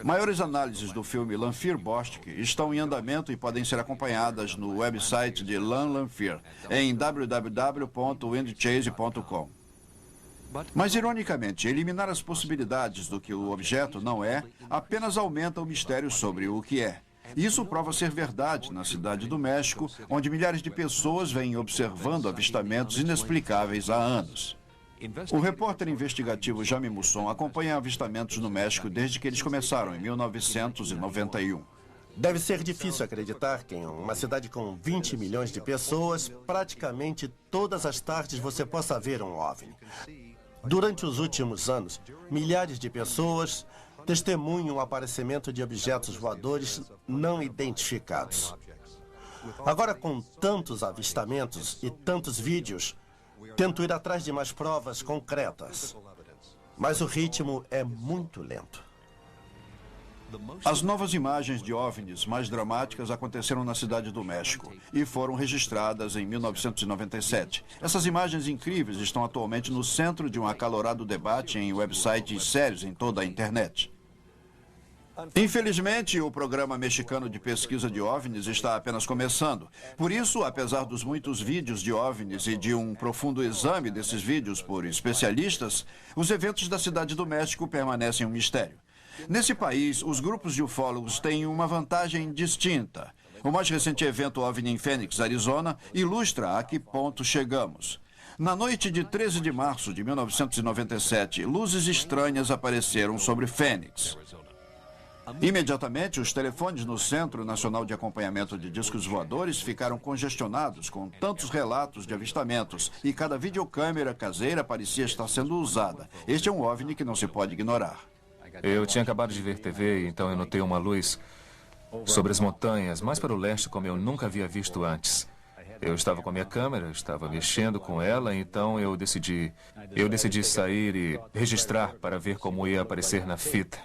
Maiores análises do filme Lanphier-Bostic estão em andamento e podem ser acompanhadas no website de Lan Lanphier, em www.windchase.com. Mas, ironicamente, eliminar as possibilidades do que o objeto não é apenas aumenta o mistério sobre o que é. Isso prova ser verdade na cidade do México, onde milhares de pessoas vêm observando avistamentos inexplicáveis há anos. O repórter investigativo Jaime Musson acompanha avistamentos no México desde que eles começaram, em 1991. Deve ser difícil acreditar que em uma cidade com 20 milhões de pessoas, praticamente todas as tardes você possa ver um OVNI. Durante os últimos anos, milhares de pessoas testemunham o aparecimento de objetos voadores não identificados. Agora, com tantos avistamentos e tantos vídeos, tento ir atrás de mais provas concretas. Mas o ritmo é muito lento. As novas imagens de OVNIs mais dramáticas aconteceram na cidade do México e foram registradas em 1997. Essas imagens incríveis estão atualmente no centro de um acalorado debate em websites sérios em toda a internet. Infelizmente, o programa mexicano de pesquisa de OVNIs está apenas começando. Por isso, apesar dos muitos vídeos de OVNIs e de um profundo exame desses vídeos por especialistas, os eventos da cidade do México permanecem um mistério. Nesse país, os grupos de ufólogos têm uma vantagem distinta. O mais recente evento OVNI em Phoenix, Arizona, ilustra a que ponto chegamos. Na noite de 13 de março de 1997, luzes estranhas apareceram sobre Phoenix. Imediatamente, os telefones no Centro Nacional de Acompanhamento de Discos Voadores ficaram congestionados com tantos relatos de avistamentos e cada videocâmera caseira parecia estar sendo usada. Este é um OVNI que não se pode ignorar. Eu tinha acabado de ver TV, então eu notei uma luz sobre as montanhas, mais para o leste, como eu nunca havia visto antes. Eu estava com a minha câmera, estava mexendo com ela, então eu decidi sair e registrar para ver como ia aparecer na fita.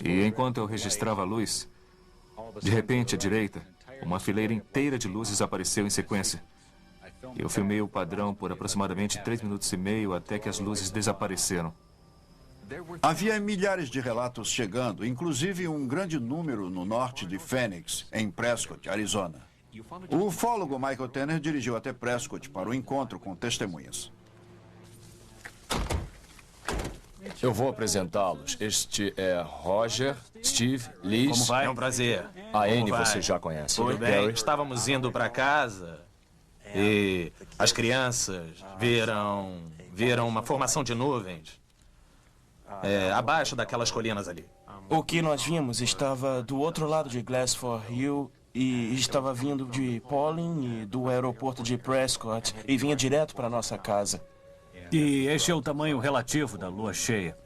E enquanto eu registrava a luz, de repente, à direita, uma fileira inteira de luzes apareceu em sequência. Eu filmei o padrão por aproximadamente 3 minutos e meio até que as luzes desapareceram. Havia milhares de relatos chegando, inclusive um grande número no norte de Phoenix, em Prescott, Arizona. O ufólogo Michael Tanner dirigiu até Prescott para o encontro com testemunhas. Eu vou apresentá-los. Este é Roger, Steve, Liz... Como vai? É um prazer. A Anne você já conhece. Tudo bem. Estávamos indo para casa e as crianças viram uma formação de nuvens abaixo daquelas colinas ali. O que nós vimos estava do outro lado de Glassford Hill e estava vindo de Pauling e do aeroporto de Prescott e vinha direto para nossa casa. E este é o tamanho relativo da lua cheia.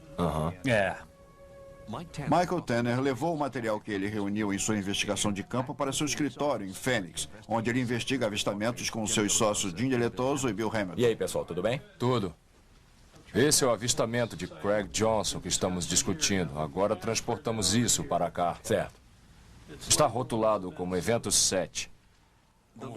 É. Michael Tanner levou o material que ele reuniu em sua investigação de campo para seu escritório em Phoenix, onde ele investiga avistamentos com seus sócios Jim Deletoso e Bill Hamilton. E aí, pessoal, tudo bem? Tudo. Esse é o avistamento de Craig Johnson que estamos discutindo. Agora transportamos isso para cá. Certo. Está rotulado como evento 7.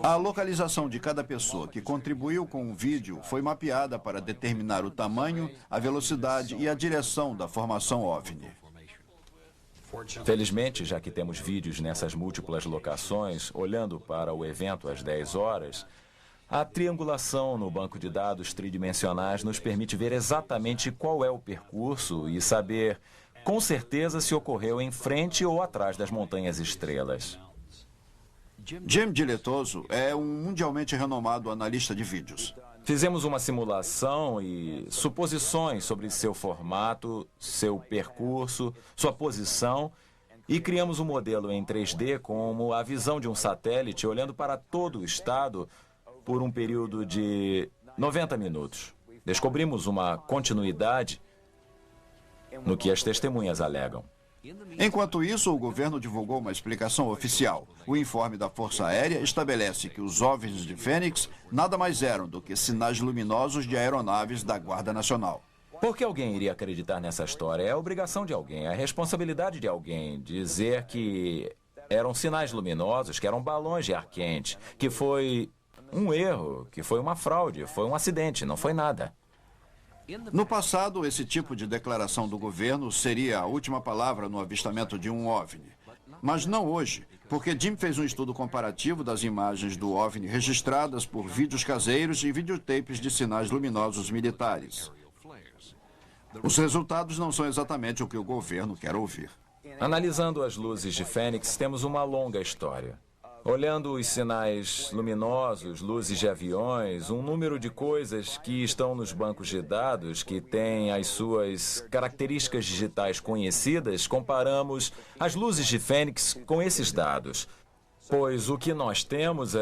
A localização de cada pessoa que contribuiu com o vídeo foi mapeada para determinar o tamanho, a velocidade e a direção da formação OVNI. Felizmente, já que temos vídeos nessas múltiplas locações, olhando para o evento às 10 horas, a triangulação no banco de dados tridimensionais nos permite ver exatamente qual é o percurso e saber com certeza se ocorreu em frente ou atrás das montanhas estrelas. Jim Deletoso é um mundialmente renomado analista de vídeos. Fizemos uma simulação e suposições sobre seu formato, seu percurso, sua posição e criamos um modelo em 3D como a visão de um satélite olhando para todo o estado por um período de 90 minutos. Descobrimos uma continuidade no que as testemunhas alegam. Enquanto isso, o governo divulgou uma explicação oficial. O informe da Força Aérea estabelece que os OVNIs de Phoenix nada mais eram do que sinais luminosos de aeronaves da Guarda Nacional. Por que alguém iria acreditar nessa história? É a obrigação de alguém, é a responsabilidade de alguém dizer que eram sinais luminosos, que eram balões de ar quente, que foi um erro, que foi uma fraude, foi um acidente, não foi nada. No passado, esse tipo de declaração do governo seria a última palavra no avistamento de um OVNI. Mas não hoje, porque Jim fez um estudo comparativo das imagens do OVNI registradas por vídeos caseiros e videotapes de sinais luminosos militares. Os resultados não são exatamente o que o governo quer ouvir. Analisando as luzes de Phoenix, temos uma longa história. Olhando os sinais luminosos, luzes de aviões, um número de coisas que estão nos bancos de dados, que têm as suas características digitais conhecidas, comparamos as luzes de Phoenix com esses dados. Pois o que nós temos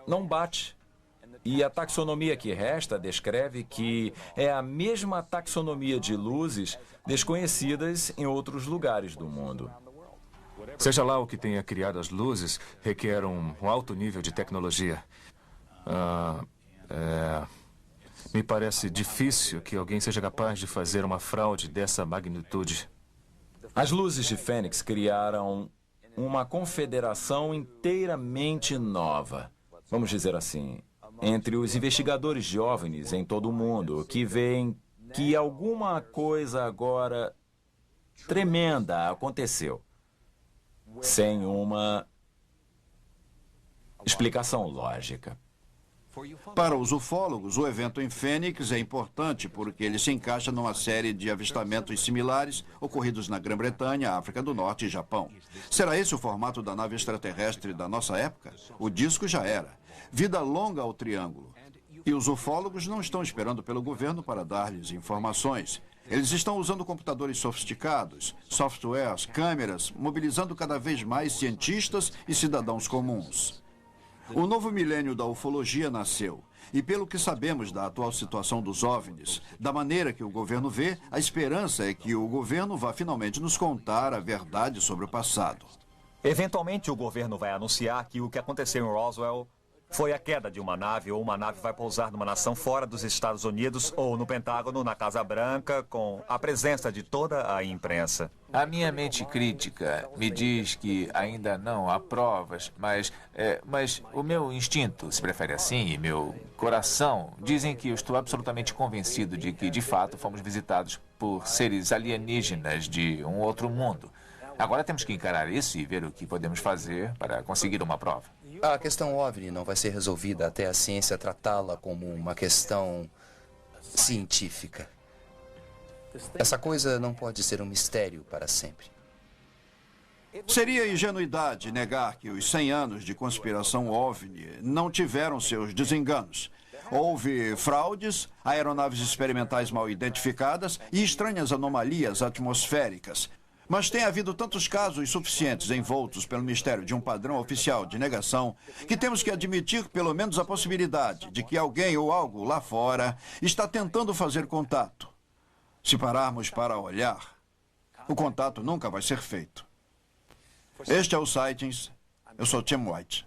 não bate. E a taxonomia que resta descreve que é a mesma taxonomia de luzes desconhecidas em outros lugares do mundo. Seja lá o que tenha criado as luzes, requer um alto nível de tecnologia. Me parece difícil que alguém seja capaz de fazer uma fraude dessa magnitude. As luzes de Phoenix criaram uma confederação inteiramente nova, vamos dizer assim, entre os investigadores de OVNIs em todo o mundo, que veem que alguma coisa agora tremenda aconteceu, sem uma explicação lógica. Para os ufólogos, o evento em Fênix é importante porque ele se encaixa numa série de avistamentos similares ocorridos na Grã-Bretanha, África do Norte e Japão. Será esse o formato da nave extraterrestre da nossa época? O disco já era. Vida longa ao triângulo. E os ufólogos não estão esperando pelo governo para dar-lhes informações. Eles estão usando computadores sofisticados, softwares, câmeras, mobilizando cada vez mais cientistas e cidadãos comuns. O novo milênio da ufologia nasceu. E pelo que sabemos da atual situação dos OVNIs, da maneira que o governo vê, a esperança é que o governo vá finalmente nos contar a verdade sobre o passado. Eventualmente o governo vai anunciar que o que aconteceu em Roswell foi a queda de uma nave, ou uma nave vai pousar numa nação fora dos Estados Unidos, ou no Pentágono, na Casa Branca, com a presença de toda a imprensa. A minha mente crítica me diz que ainda não há provas, mas o meu instinto, se prefere assim, e meu coração dizem que eu estou absolutamente convencido de que, de fato, fomos visitados por seres alienígenas de um outro mundo. Agora temos que encarar isso e ver o que podemos fazer para conseguir uma prova. A questão OVNI não vai ser resolvida até a ciência tratá-la como uma questão científica. Essa coisa não pode ser um mistério para sempre. Seria ingenuidade negar que os 100 anos de conspiração OVNI não tiveram seus desenganos. Houve fraudes, aeronaves experimentais mal identificadas e estranhas anomalias atmosféricas. Mas tem havido tantos casos suficientes envoltos pelo mistério de um padrão oficial de negação que temos que admitir pelo menos a possibilidade de que alguém ou algo lá fora está tentando fazer contato. Se pararmos para olhar, o contato nunca vai ser feito. Este é o Sightings. Eu sou Tim White.